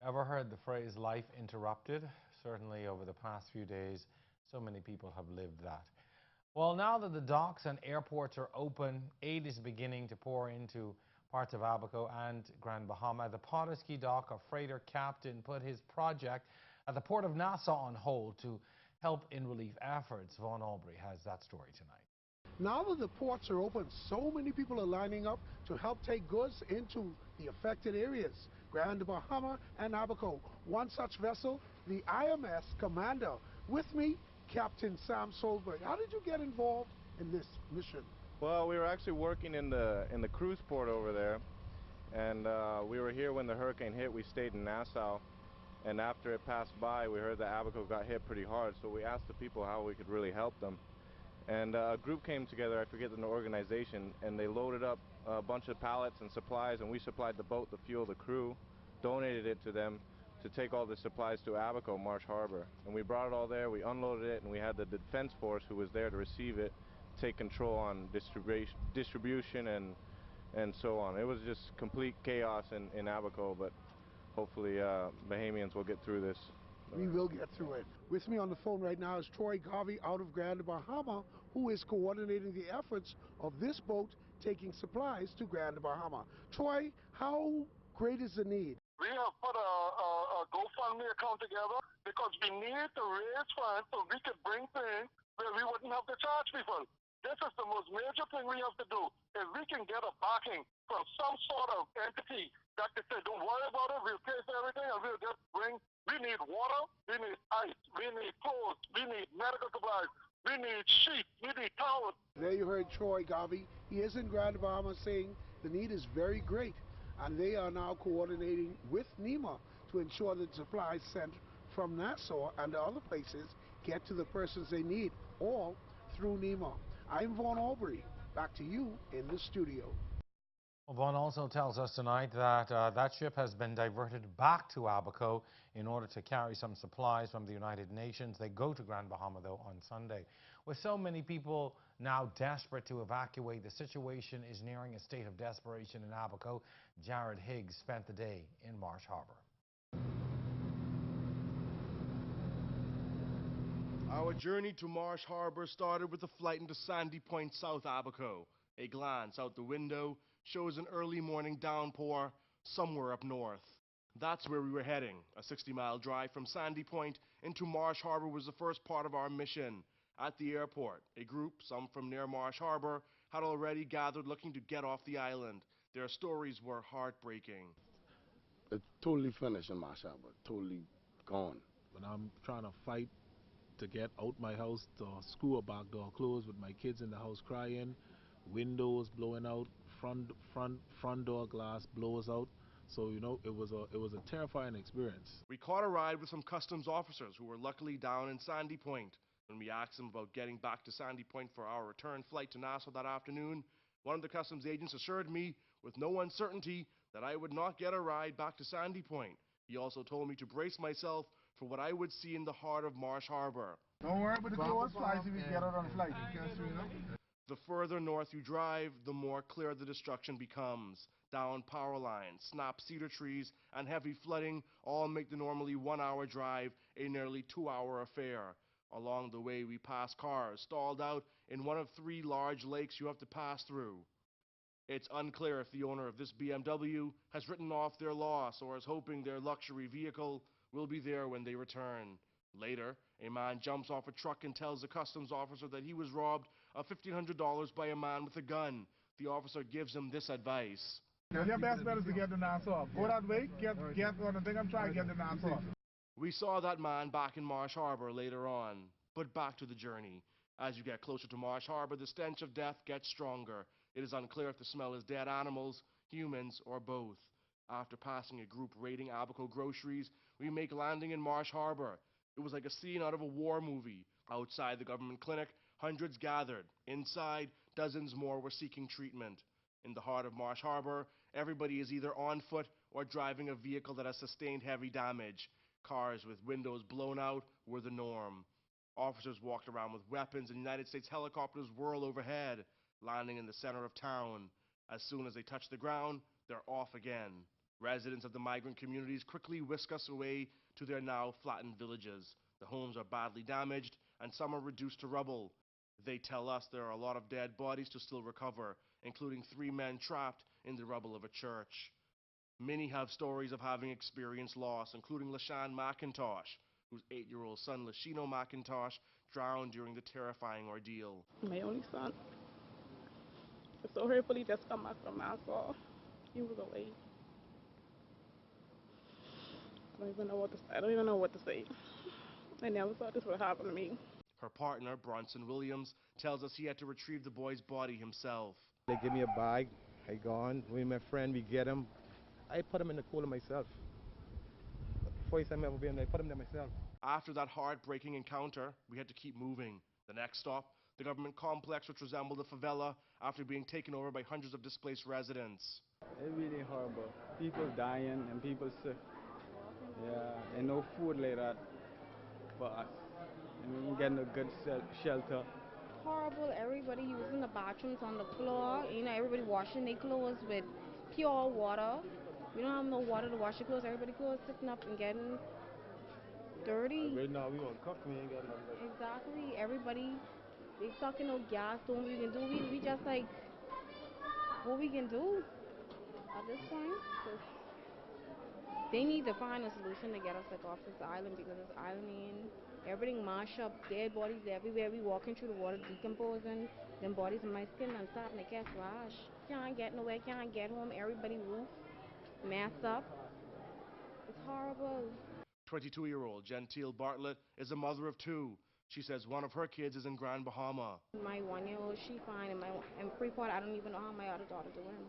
Ever heard the phrase life interrupted? Certainly over the past few days, so many people have lived that. Well, now that the docks and airports are open, aid is beginning to pour into parts of Abaco and Grand Bahama. The Potterski Dock, a freighter captain, put his project at the Port of Nassau on hold to help in relief efforts. Vaughn Aubrey has that story tonight. Now that the ports are open, so many people are lining up to help take goods into the affected areas. Grand Bahama and Abaco. One such vessel, the IMS Commander. With me, Captain Sam Solberg. How did you get involved in this mission? Well, we were actually working in the cruise port over there, and we were here when the hurricane hit. We stayed in Nassau, and after it passed by, we heard that Abaco got hit pretty hard, so we asked the people how we could really help them. And a group came together, I forget the organization, and they loaded up a bunch of pallets and supplies, and we supplied the boat, the fuel, the crew donated it to them to take all the supplies to Abaco, Marsh Harbor. And we brought it all there, we unloaded it, and we had the defense force who was there to receive it, take control on distribution and so on. It was just complete chaos in Abaco, but hopefully Bahamians will get through this. We will get through it. With me on the phone right now is Troy Garvey out of Grand Bahama, who is coordinating the efforts of this boat taking supplies to Grand Bahama. Troy, how great is the need? We have put a GoFundMe account together because we need to raise funds so we could bring things where we wouldn't have to charge people. This is the most major thing we have to do. If we can get a backing from some sort of entity that can say, don't worry about it, we'll pay for everything, and we'll just bring. We need water, we need ice, we need clothes, we need medical supplies, we need sheets, we need towels. There you heard Troy Garvey. He is in Grand Bahama saying the need is very great, and they are now coordinating with NEMA to ensure that supplies sent from Nassau and the other places get to the persons they need, all through NEMA. I'm Vaughn Aubrey. Back to you in the studio. Well, Vaughn also tells us tonight that that ship has been diverted back to Abaco in order to carry some supplies from the United Nations. They go to Grand Bahama, though, on Sunday. With so many people now desperate to evacuate, the situation is nearing a state of desperation in Abaco. Jared Higgs spent the day in Marsh Harbor. Our journey to Marsh Harbor started with a flight into Sandy Point, South Abaco. A glance out the window shows an early morning downpour somewhere up north. That's where we were heading. A 60-mile drive from Sandy Point into Marsh Harbor was the first part of our mission. At the airport, a group, some from near Marsh Harbor, had already gathered looking to get off the island. Their stories were heartbreaking. It's totally finished in Marsh Harbor, totally gone. When I'm trying to fight to get out my house, the school back door closed with my kids in the house crying, windows blowing out, front door glass blows out. So, you know, it was a terrifying experience. We caught a ride with some customs officers who were luckily down in Sandy Point. When we asked them about getting back to Sandy Point for our return flight to Nassau that afternoon, one of the customs agents assured me with no uncertainty that I would not get a ride back to Sandy Point. He also told me to brace myself for what I would see in the heart of Marsh Harbor. Don't worry about the close flights if you get out on the flight. The further north you drive, the more clear the destruction becomes. Down power lines, snapped cedar trees, and heavy flooding all make the normally 1-hour drive a nearly 2-hour affair. Along the way, we pass cars stalled out in one of 3 large lakes you have to pass through. It's unclear if the owner of this BMW has written off their loss or is hoping their luxury vehicle will be there when they return. Later, a man jumps off a truck and tells the customs officer that he was robbed of $1,500 by a man with a gun. The officer gives him this advice. Your best bet is to get to Nassau. Go that way, get on the thing I'm trying to get to Nassau. We saw that man back in Marsh Harbor later on. But back to the journey. As you get closer to Marsh Harbor, the stench of death gets stronger. It is unclear if the smell is dead animals, humans, or both. After passing a group raiding Abaco groceries, we make landing in Marsh Harbor. It was like a scene out of a war movie. Outside the government clinic, hundreds gathered. Inside, dozens more were seeking treatment. In the heart of Marsh Harbor, everybody is either on foot or driving a vehicle that has sustained heavy damage. Cars with windows blown out were the norm. Officers walked around with weapons and United States helicopters whirl overhead, landing in the center of town. As soon as they touch the ground, they're off again. Residents of the migrant communities quickly whisk us away to their now flattened villages. The homes are badly damaged and some are reduced to rubble. They tell us there are a lot of dead bodies to still recover, including 3 men trapped in the rubble of a church. Many have stories of having experienced loss, including LaShawn McIntosh, whose 8-year-old son, Lashino McIntosh, drowned during the terrifying ordeal. My only son. So hurtful, he just come back from Nassau. He was away. I don't even know what to say. I never thought this would happen to me. Her partner, Bronson Williams, tells us he had to retrieve the boy's body himself. They give me a bag, I go on, me and my friend, we get him. I put him in the cooler myself. First time I ever been there, I put him there myself. After that heartbreaking encounter, we had to keep moving. The next stop, the government complex, which resembled a favela after being taken over by hundreds of displaced residents. It's really horrible. People dying and people sick. Yeah, and no food like that for us. And we get no good shelter. Horrible. Everybody using the bathrooms on the floor. You know, everybody washing their clothes with pure water. We don't have no water to wash your clothes. Everybody clothes sitting up and getting dirty. Right now we want to cook, we ain't got nothing. Exactly. Everybody, they sucking no gas, doing what we can do. We just like, what we can do at this point. 'Cause they need to find a solution to get us like off this island, because this island ain't, everything mashed up, dead bodies everywhere. We walking through the water decomposing. Them bodies in my skin and starting to catch rash. Can't get nowhere, can't get home. Everybody roof messed up. It's horrible. 22-year-old Gentile Bartlett is a mother of two. She says one of her kids is in Grand Bahama. My 1-year-old, she fine, and in Freeport, I don't even know how my other daughter doing.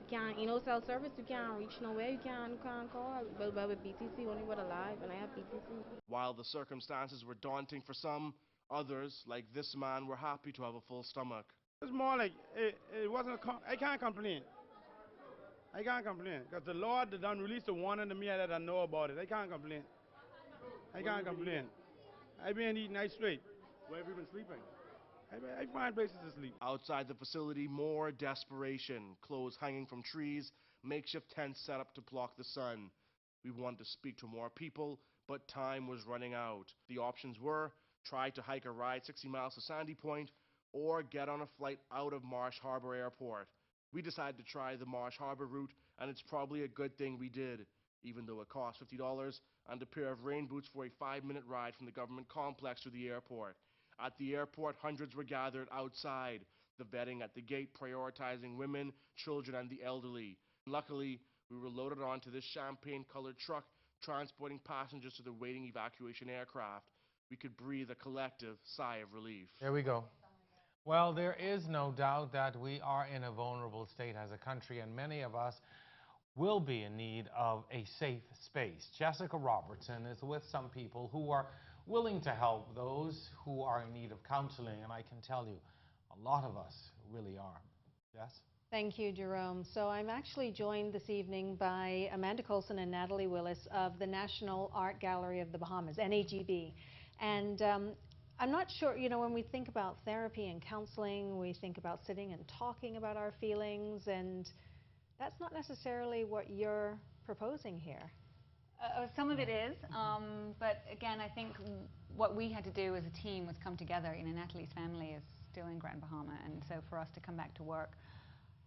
You can't, cell service, you can't reach nowhere, you can't call. But with BTC, only with alive, and I have BTC. While the circumstances were daunting for some, others, like this man, were happy to have a full stomach. It's more like, it wasn't I can't complain. I can't complain, because the Lord done released a warning to me that I know about it. I can't complain. I can't complain. I've been eating nice straight. Where have you been sleeping? I find places to sleep. Outside the facility, more desperation. Clothes hanging from trees, makeshift tents set up to block the sun. We wanted to speak to more people, but time was running out. The options were try to hike a ride 60 miles to Sandy Point or get on a flight out of Marsh Harbor Airport. We decided to try the Marsh Harbor route, and it's probably a good thing we did, even though it cost $50 and a pair of rain boots for a 5-minute ride from the government complex to the airport. At the airport, hundreds were gathered outside, the vetting at the gate prioritizing women, children, and the elderly. Luckily, we were loaded onto this champagne-colored truck transporting passengers to the waiting evacuation aircraft. We could breathe a collective sigh of relief. There we go. Well, there is no doubt that we are in a vulnerable state as a country, and many of us will be in need of a safe space. Jessica Robertson is with some people who are willing to help those who are in need of counseling, and I can tell you, a lot of us really are. Yes? Thank you, Jerome. So I'm actually joined this evening by Amanda Colson and Natalie Willis of the National Art Gallery of the Bahamas, NAGB. And I'm not sure, when we think about therapy and counseling, we think about sitting and talking about our feelings, and that's not necessarily what you're proposing here. Some of it is, but again, I think what we had to do as a team was come together. Natalie's family is still in Grand Bahama, and so for us to come back to work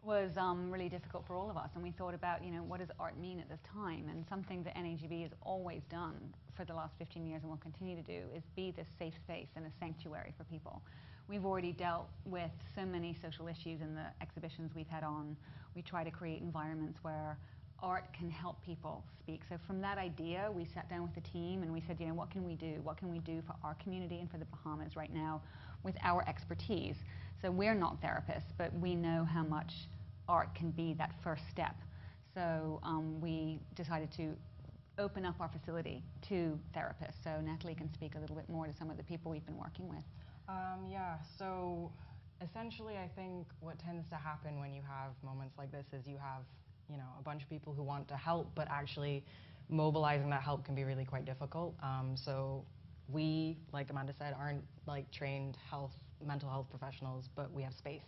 was really difficult for all of us. And we thought about, what does art mean at this time? And something that NAGB has always done for the last 15 years and will continue to do is be this safe space and a sanctuary for people. We've already dealt with so many social issues in the exhibitions we've had on. We try to create environments where art can help people speak. So from that idea, we sat down with the team and we said, what can we do? What can we do for our community and for the Bahamas right now with our expertise? So we're not therapists, but we know how much art can be that first step. So we decided to open up our facility to therapists. So Natalie can speak a little bit more to some of the people we've been working with. Yeah, so essentially I think what tends to happen when you have moments like this is you have a bunch of people who want to help, but actually mobilizing that help can be really quite difficult. So we, like Amanda said, aren't trained mental health professionals, but we have space.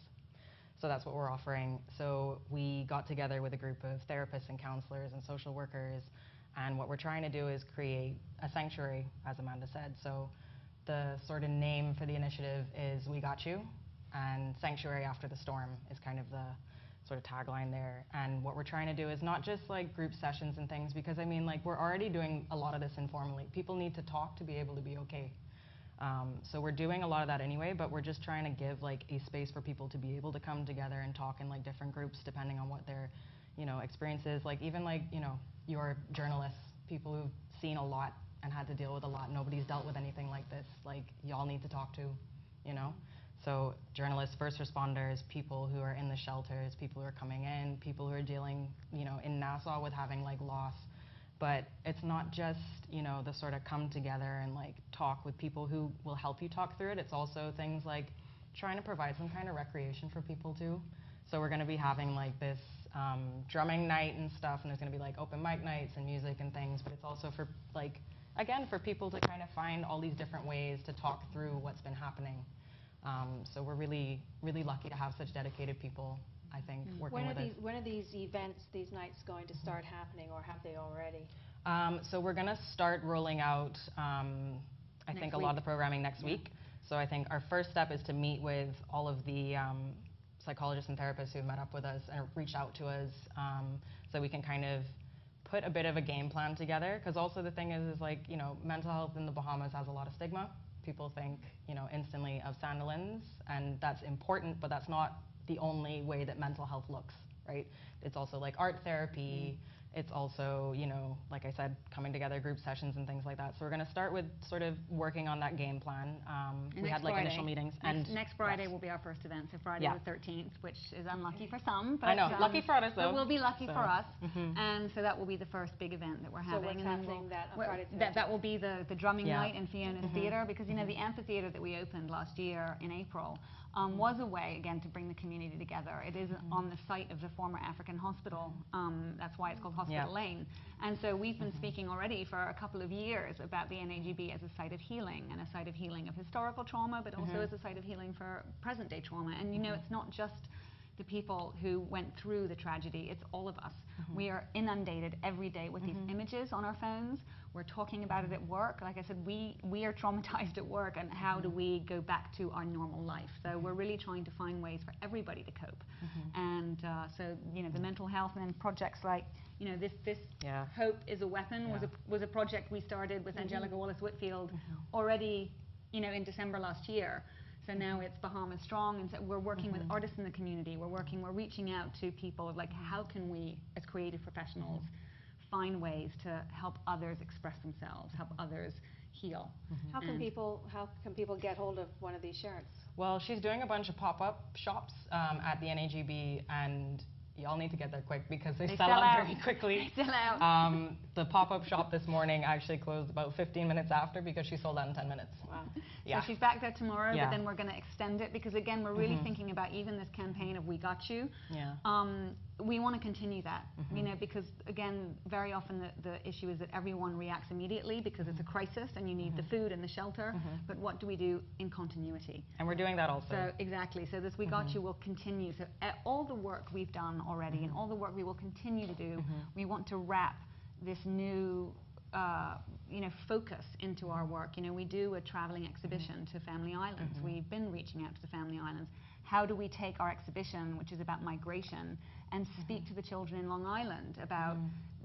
So that's what we're offering. So we got together with a group of therapists and counselors and social workers, and what we're trying to do is create a sanctuary, as Amanda said. So the sort of name for the initiative is We Got You, and Sanctuary After the Storm is kind of the sort of tagline there. And what we're trying to do is not just group sessions and things, because we're already doing a lot of this informally. People need to talk to be able to be okay. So we're doing a lot of that anyway, but we're just trying to give a space for people to be able to come together and talk in different groups depending on what their experience is. Even your journalists, people who've seen a lot and had to deal with a lot. Nobody's dealt with anything like this. Y'all need to talk to, So journalists, first responders, people who are in the shelters, people who are coming in, people who are dealing, in Nassau with having loss But it's not just, you know, the sort of come together and like talk with people who will help you talk through it. It's also things like trying to provide some kind of recreation for people too. So we're going to be having like this drumming night and stuff, and there's going to be like open mic nights and music and things, but it's also for like, again, for people to kind of find all these different ways to talk through what's been happening. So we're really, really lucky to have such dedicated people, I think, working with us. When are these events, these nights going to start happening, or have they already? So we're going to start rolling out, I think, a lot of the programming next week. So I think our first step is to meet with all of the psychologists and therapists who've met up with us and reached out to us, so we can kind of put a bit of a game plan together. Because also the thing is like, you know, mental health in the Bahamas has a lot of stigma. People think, you know, instantly of Sandalins, and that's important, but that's not the only way that mental health looks, right? It's also like art therapy. It's also, you know, like I said, coming together, group sessions and things like that. So we're going to start with sort of working on that game plan. We had like initial meetings. Next Friday will be our first event, so Friday the 13th, which is unlucky for some. But, I know, lucky for us though. But will be lucky for us. And so that will be the first big event that we're having. So what's happening on Friday? That will be the drumming night in Fiona's Theatre, because you know the amphitheatre that we opened last year in April was a way, again, to bring the community together. It is on the site of the former African hospital. That's why it's called Hospital Lane. And so we've been speaking already for a couple of years about the NAGB as a site of healing, and a site of healing of historical trauma, but also as a site of healing for present-day trauma. And you know, it's not just the people who went through the tragedy, it's all of us. We are inundated every day with these images on our phones. We're talking about it at work. Like I said, we are traumatized at work, and how do we go back to our normal life? So we're really trying to find ways for everybody to cope. And so, you know, the mental health and projects like, you know, this Hope is a Weapon was a project we started with Angelica Wallace-Whitfield already, you know, in December last year. So now it's Bahamas Strong, and so we're working with artists in the community. We're reaching out to people, like how can we, as creative professionals, find ways to help others express themselves, help others heal. How can people get hold of one of these shirts? Well, she's doing a bunch of pop-up shops at the NAGB, and y'all need to get there quick because they sell out very quickly. They sell out. The pop-up shop this morning actually closed about 15 minutes after because she sold out in 10 minutes. Wow. So she's back there tomorrow, but then we're going to extend it because, again, we're really thinking about even this campaign of We Got You. We want to continue that, you know, because, again, very often the issue is that everyone reacts immediately because it's a crisis and you need the food and the shelter, but what do we do in continuity? And we're doing that also. So, exactly. So this We Got You will continue. So all the work we've done already and all the work we will continue to do, we want to wrap this new you know, focus into our work. You know, we do a traveling exhibition to Family Islands. We've been reaching out to the Family Islands. How do we take our exhibition, which is about migration, and speak to the children in Long Island about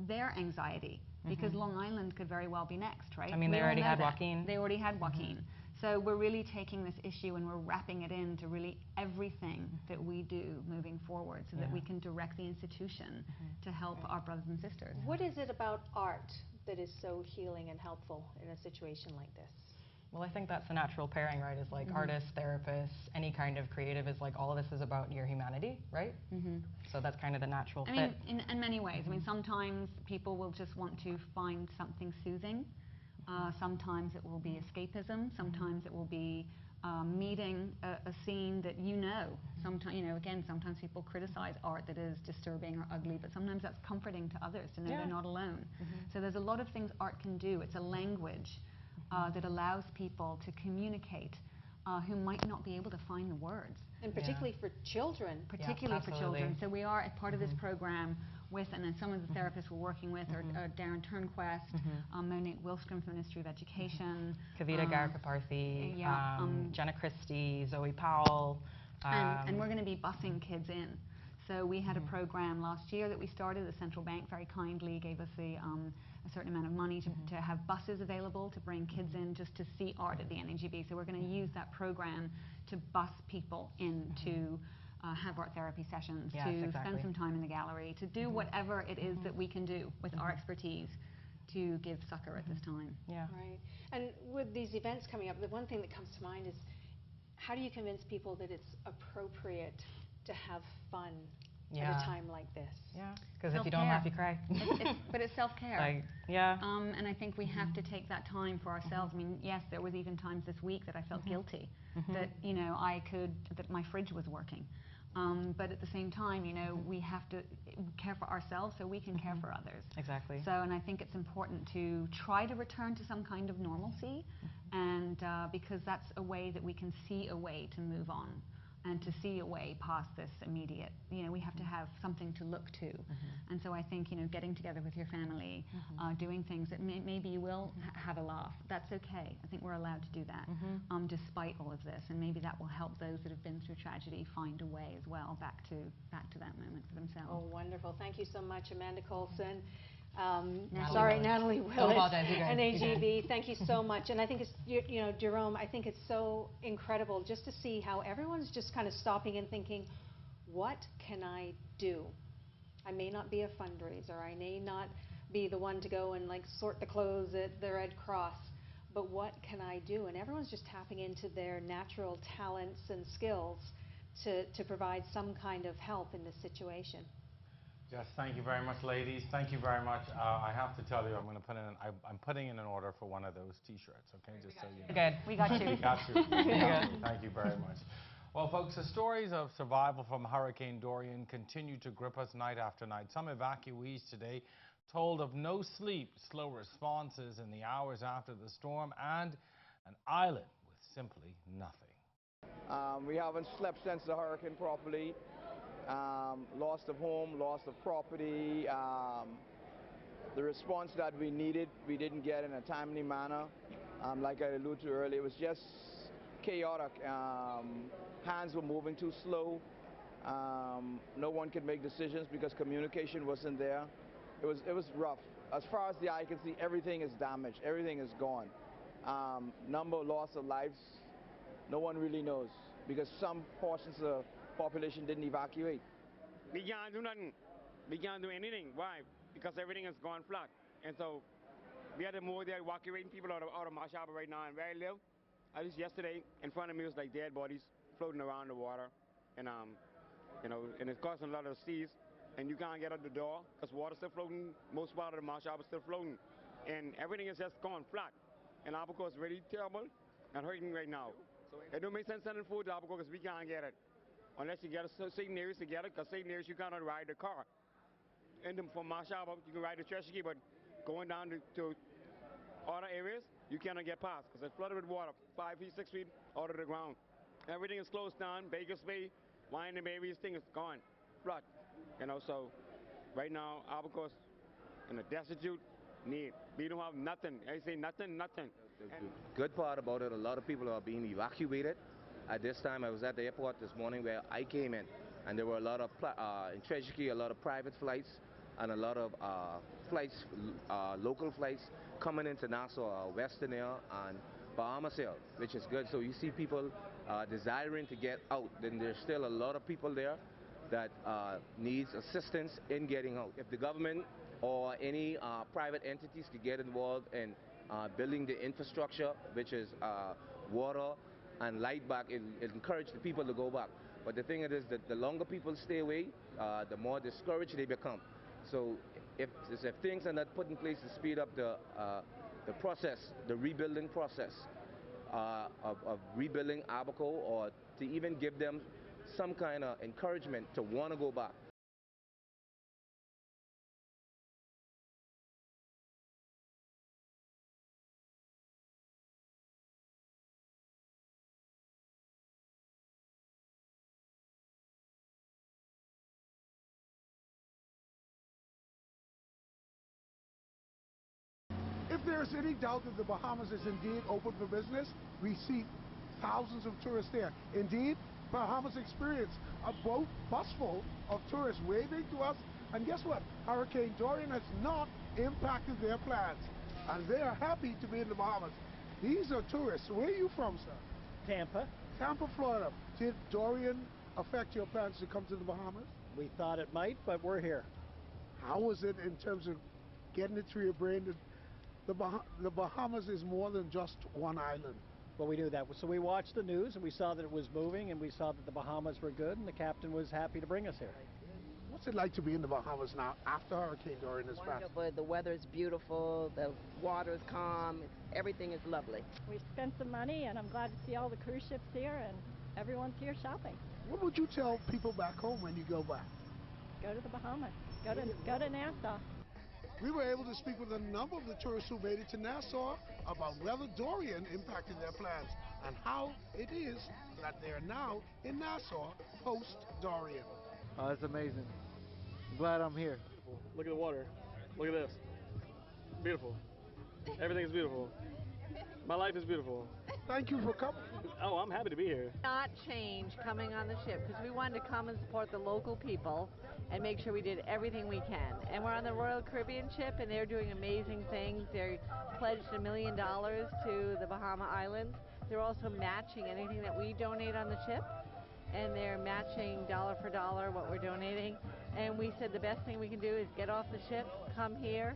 their anxiety? Because Long Island could very well be next, right? I mean, they already had Joaquin. They already had Joaquin. So we're really taking this issue and we're wrapping it into really everything that we do moving forward so that we can direct the institution to help our brothers and sisters. What is it about art that is so healing and helpful in a situation like this? Well, I think that's the natural pairing, right? Is like artists, therapists, any kind of creative, is like all of this is about your humanity, right? So that's kind of the natural fit. I mean, in many ways. I mean, sometimes people will just want to find something soothing. Sometimes it will be escapism. Sometimes it will be meeting a scene that you know. Sometimes, you know, again, sometimes people criticize art that is disturbing or ugly, but sometimes that's comforting to others to know they're not alone. So there's a lot of things art can do. It's a language that allows people to communicate who might not be able to find the words. And particularly for children. Particularly for children. So we are, as part of this program, with, and then some of the therapists we're working with are Darren Turnquest, Monique Wilstrom from the Ministry of Education, Kavita Garkaparthy, Jenna Christie, Zoe Powell. And we're going to be busing kids in. So we had a program last year that we started. The central bank very kindly gave us a certain amount of money to have buses available to bring kids in just to see art at the NAGB. So we're going to use that program to bus people in to have art therapy sessions, to spend some time in the gallery, to do whatever it is that we can do with our expertise to give succor at this time. Right. And with these events coming up, the one thing that comes to mind is, how do you convince people that it's appropriate to have fun at a time like this. Yeah, because if you don't laugh, you cry. But it's self-care. Yeah. And I think we have to take that time for ourselves. I mean, yes, there was even times this week that I felt guilty that, you know, that my fridge was working. But at the same time, you know, we have to care for ourselves so we can care for others. Exactly. So, and I think it's important to try to return to some kind of normalcy, and because that's a way that we can see a way to move on and to see a way past this immediate. You know, we have to have something to look to. And so I think, you know, getting together with your family, doing things that maybe you will have a laugh. That's okay. I think we're allowed to do that, despite all of this. And maybe that will help those that have been through tragedy find a way as well back to that moment for themselves. Oh, wonderful. Thank you so much, Amanda Colson. Natalie Willett. And AGB, thank you so much. And I think it's, you know, Jerome, I think it's so incredible just to see how everyone's just kind of stopping and thinking, what can I do? I may not be a fundraiser. I may not be the one to go and like sort the clothes at the Red Cross, but what can I do? And everyone's just tapping into their natural talents and skills to provide some kind of help in this situation. Yes, thank you very much, ladies. Thank you very much. I have to tell you, I'm going to put in. I'm putting in an order for one of those T-shirts. Okay, just so you know. Good. We got you. We got you. Thank you very much. Well, folks, the stories of survival from Hurricane Dorian continue to grip us night after night. Some evacuees today told of no sleep, slow responses in the hours after the storm, and an island with simply nothing. We haven't slept since the hurricane properly. Loss of home, loss of property. The response that we needed, we didn't get in a timely manner. Like I alluded to earlier, it was just chaotic. Hands were moving too slow. No one could make decisions because communication wasn't there. It was rough. As far as the eye can see, everything is damaged. Everything is gone. Number of loss of lives, no one really knows because some portions of the population didn't evacuate. We can't do nothing. We can't do anything. Why? Because everything has gone flat. And so we had to move there, evacuating people out of Marsh Harbor right now. And where I live, at least yesterday, in front of me was like dead bodies floating around the water. And you know, and it's causing a lot of seas. And you can't get out the door because water's still floating. Most part of the Marsh Harbor is still floating. And everything is just gone flat. And Albuquerque is really terrible and hurting right now. It don't make sense sending food to Albuquerque because we can't get it. Unless you get a certain areas to get it, because certain areas you cannot ride the car. And from Marsh Harbor, you can ride the Treasury, but going down to other areas, you cannot get past because it's flooded with water, 5 feet, 6 feet out of the ground. Everything is closed down. Baker's Bay, Wine and Bay, thing is gone, flood. You know, so right now, Albuquerque in a destitute need. We don't have nothing. I say nothing. The good part about it, a lot of people are being evacuated. At this time, I was at the airport this morning where I came in, and there were a lot of, in Treasury, a lot of private flights and a lot of flights, local flights coming into Nassau, Western Air and Bahamas Air, which is good. So you see people desiring to get out. Then there's still a lot of people there that needs assistance in getting out. If the government or any private entities could get involved in building the infrastructure, which is water and light back, it encourage the people to go back. But the thing is that the longer people stay away, the more discouraged they become. So if things are not put in place to speed up the process, the rebuilding process of rebuilding Abaco, or to even give them some kind of encouragement to want to go back. If there is any doubt that the Bahamas is indeed open for business, we see thousands of tourists there. Indeed, Bahamas experienced a bus full of tourists waving to us, and guess what? Hurricane Dorian has not impacted their plans, and they are happy to be in the Bahamas. These are tourists. Where are you from, sir? Tampa. Tampa, Florida. Did Dorian affect your plans to come to the Bahamas? We thought it might, but we're here. How was it in terms of getting it through your brain that the Bahamas is more than just one island? Well, we knew that. So we watched the news, and we saw that it was moving, and we saw that the Bahamas were good, and the captain was happy to bring us here. What's it like to be in the Bahamas now after Hurricane Dorian has passed? Wonderful. The weather is beautiful. The water is calm. Everything is lovely. We've spent some money, and I'm glad to see all the cruise ships here, and everyone's here shopping. What would you tell people back home when you go back? Go to the Bahamas. Go to Nassau. We were able to speak with a number of the tourists who made it to Nassau about whether Dorian impacted their plans and how it is that they are now in Nassau post-Dorian. Oh, it's amazing. I'm glad I'm here. Look at the water. Look at this. Beautiful. Everything is beautiful. My life is beautiful. Thank you for coming. Oh, I'm happy to be here. Not change coming on the ship because we wanted to come and support the local people and make sure we did everything we can. And we're on the Royal Caribbean ship and they're doing amazing things. They're pledged $1 million to the Bahama Islands. They're also matching anything that we donate on the ship, and they're matching dollar for dollar what we're donating. And we said the best thing we can do is get off the ship, come here,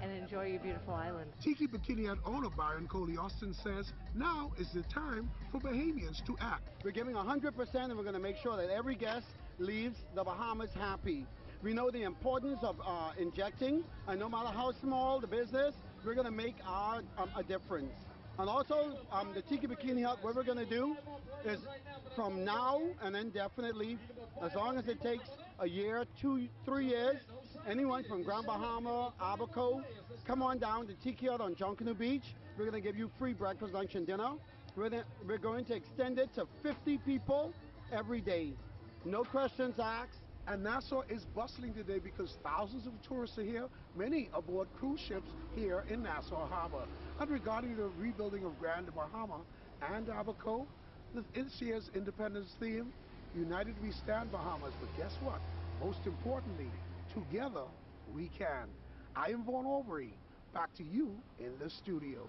and enjoy your beautiful island. Tiki Bikini Hut owner Byron Coley Austin says now is the time for Bahamians to act. We're giving 100% and we're going to make sure that every guest leaves the Bahamas happy. We know the importance of injecting, and no matter how small the business, we're going to make a difference. And also, the Tiki Bikini Hut, what we're going to do is from now and indefinitely, as long as it takes a year, 2, 3 years, anyone from Grand Bahama, Abaco, come on down to Tiki Hut on Junkanoo Beach. We're going to give you free breakfast, lunch, and dinner. We're going to extend it to 50 people every day. No questions asked. And Nassau is bustling today because thousands of tourists are here, many aboard cruise ships here in Nassau Harbor. And regarding the rebuilding of Grand Bahama and Abaco, this year's Independence theme, United We Stand Bahamas. But guess what? Most importantly, together we can. I am Vaughn Aubrey. Back to you in the studio.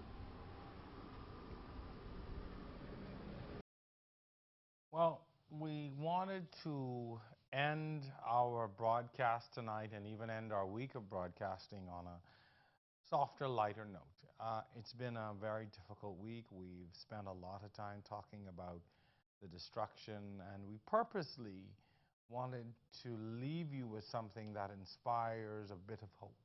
Well, we wanted to end our broadcast tonight and even end our week of broadcasting on a softer, lighter note. It's been a very difficult week. We've spent a lot of time talking about the destruction, and we purposely wanted to leave you with something that inspires a bit of hope.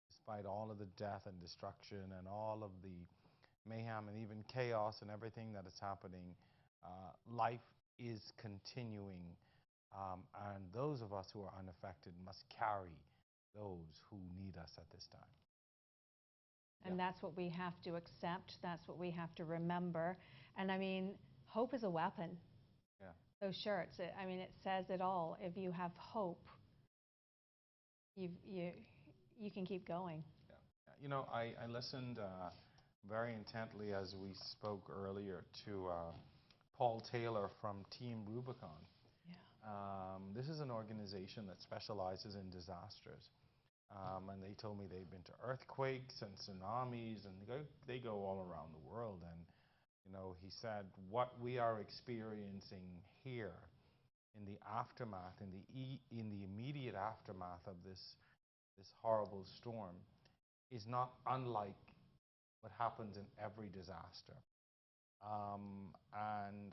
Despite all of the death and destruction and all of the mayhem and even chaos and everything that is happening, life is continuing. And those of us who are unaffected must carry those who need us at this time. And that's what we have to accept. That's what we have to remember. And I mean, hope is a weapon. Yeah. Those shirts, I mean, it says it all. If you have hope, you can keep going. Yeah. You know, I listened very intently as we spoke earlier to Paul Taylor from Team Rubicon. This is an organization that specializes in disasters. And they told me they've been to earthquakes and tsunamis, and they go all around the world. And, you know, he said, what we are experiencing here in the aftermath, in the immediate aftermath of this horrible storm is not unlike what happens in every disaster. And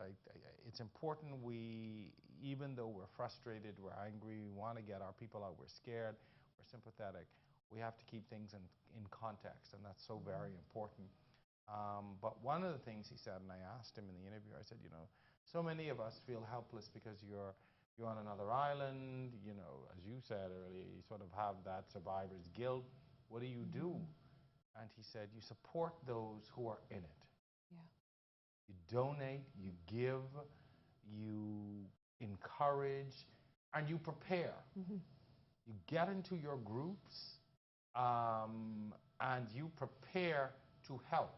it's important we, even though we're frustrated, we're angry, we want to get our people out, we're scared, we're sympathetic, we have to keep things in context, and that's so very important. But one of the things he said, and I asked him in the interview, I said, you know, so many of us feel helpless because you're on another island, you know, as you said earlier, you sort of have that survivor's guilt. What do you do? And he said, you support those who are in it. You donate, you give, you encourage, and you prepare. You get into your groups and you prepare to help.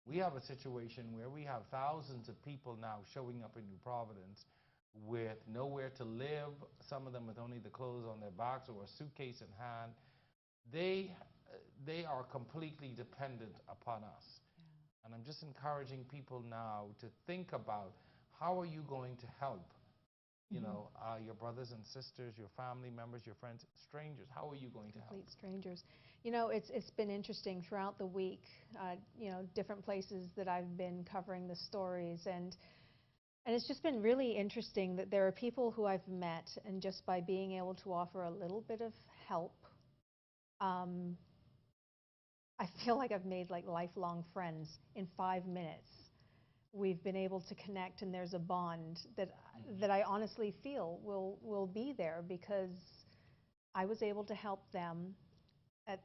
We have a situation where we have thousands of people now showing up in New Providence with nowhere to live, some of them with only the clothes on their backs or a suitcase in hand. They are completely dependent upon us. And I'm just encouraging people now to think about how are you going to help, you know, your brothers and sisters, your family members, your friends, strangers. How are you going to help? Complete strangers. You know, it's been interesting throughout the week, you know, different places that I've been covering the stories. And And it's just been really interesting that there are people who I've met, and just by being able to offer a little bit of help, I feel like I've made like lifelong friends in 5 minutes. We've been able to connect, and there's a bond that I honestly feel will be there because I was able to help them at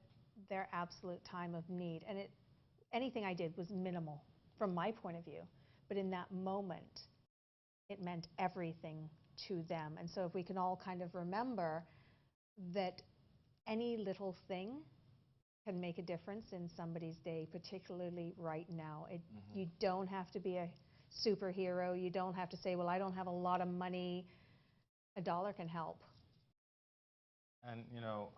their absolute time of need. And anything I did was minimal from my point of view. But in that moment, it meant everything to them. And so if we can all kind of remember that any little thing can make a difference in somebody's day, particularly right now. You don't have to be a superhero. You don't have to say, well, I don't have a lot of money. $1 can help. And, you know,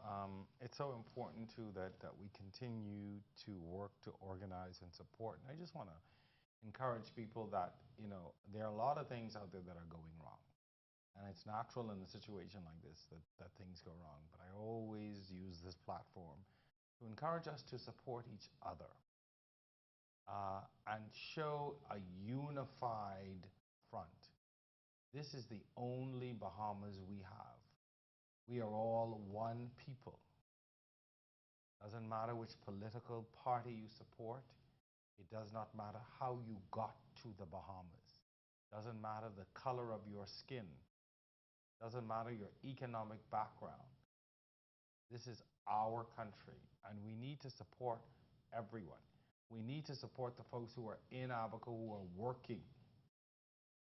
it's so important, too, that we continue to work to organize and support. And I just want to encourage people that, you know, there are a lot of things out there that are going wrong. And it's natural in a situation like this that things go wrong. But I always use this platform to encourage us to support each other and show a unified front. This is the only Bahamas we have. We are all one people. Doesn't matter which political party you support. It does not matter how you got to the Bahamas. Doesn't matter the color of your skin. Doesn't matter your economic background. This is our country, and we need to support everyone. We need to support the folks who are in Abaco who are working,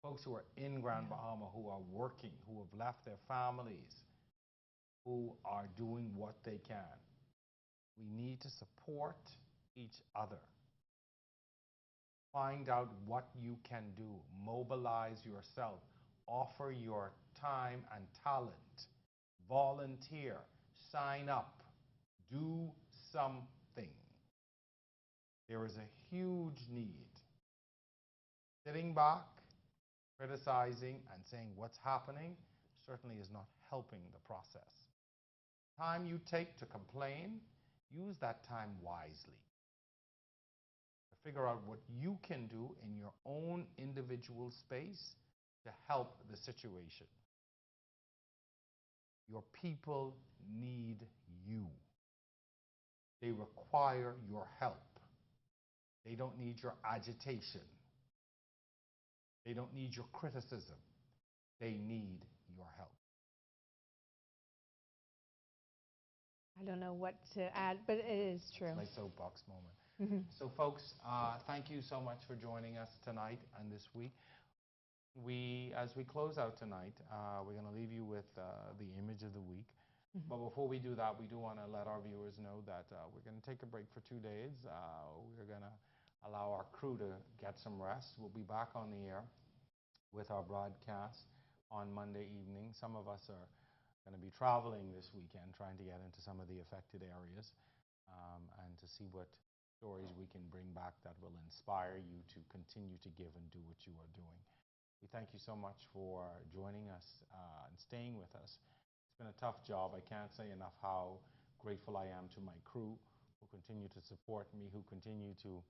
folks who are in Grand Bahama who are working, who have left their families, who are doing what they can. We need to support each other. Find out what you can do. Mobilize yourself. Offer your time and talent. Volunteer. Sign up. Do something. There is a huge need. Sitting back, criticizing, and saying what's happening certainly is not helping the process. Time you take to complain, use that time wisely. Figure out what you can do in your own individual space to help the situation. Your people need you. They require your help. They don't need your agitation. They don't need your criticism. They need your help. I don't know what to add, but it is true. My soapbox moment. So folks, thank you so much for joining us tonight and this week. As we close out tonight, we're going to leave you with the image of the week. But before we do that, we do want to let our viewers know that we're going to take a break for 2 days. We're going to allow our crew to get some rest. We'll be back on the air with our broadcast on Monday evening. Some of us are going to be traveling this weekend, trying to get into some of the affected areas and to see what stories we can bring back that will inspire you to continue to give and do what you are doing. We thank you so much for joining us and staying with us. It's been a tough job. I can't say enough how grateful I am to my crew who continue to support me, who continue to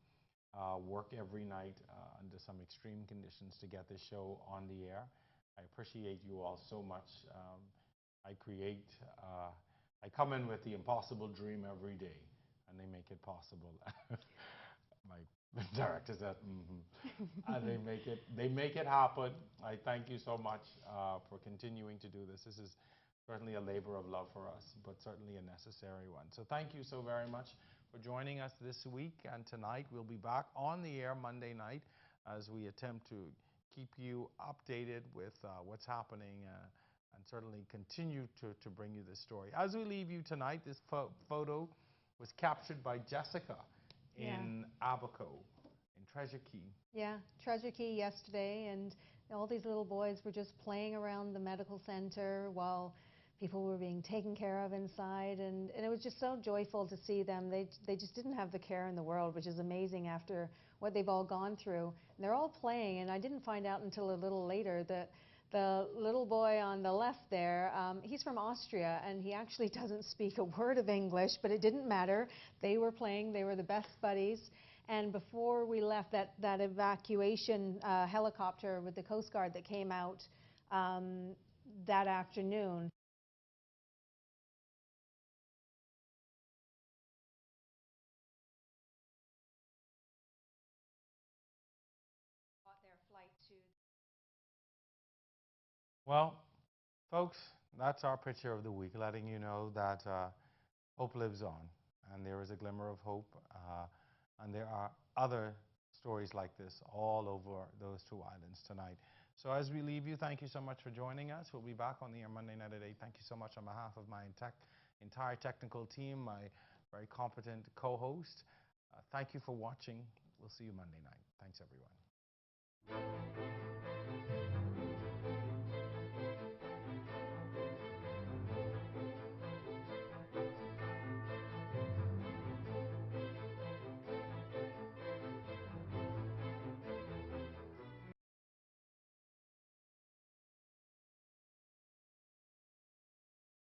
work every night under some extreme conditions to get this show on the air. I appreciate you all so much. I come in with the impossible dream every day, and they make it possible. My director said, and they make it happen. I thank you so much for continuing to do this. This is certainly a labor of love for us, but certainly a necessary one. So thank you so very much for joining us this week. And tonight we'll be back on the air Monday night as we attempt to keep you updated with what's happening and certainly continue to bring you this story. As we leave you tonight, this photo was captured by Jessica in Abaco, in Treasure Key. Yeah, Treasure Key yesterday, and all these little boys were just playing around the medical center while people were being taken care of inside, and it was just so joyful to see them. They just didn't have the care in the world, which is amazing after what they've all gone through. And they're all playing, and I didn't find out until a little later that the little boy on the left there, he's from Austria, and he actually doesn't speak a word of English, but it didn't matter. They were playing. They were the best buddies. And before we left, that evacuation helicopter with the Coast Guard that came out that afternoon. Their flight to. Well, folks, that's our picture of the week, letting you know that hope lives on, and there is a glimmer of hope, and there are other stories like this all over those two islands tonight. So as we leave you, thank you so much for joining us. We'll be back on the air Monday night at 8. Thank you so much on behalf of my entire technical team, my very competent co-host. Thank you for watching. We'll see you Monday night. Thanks, everyone.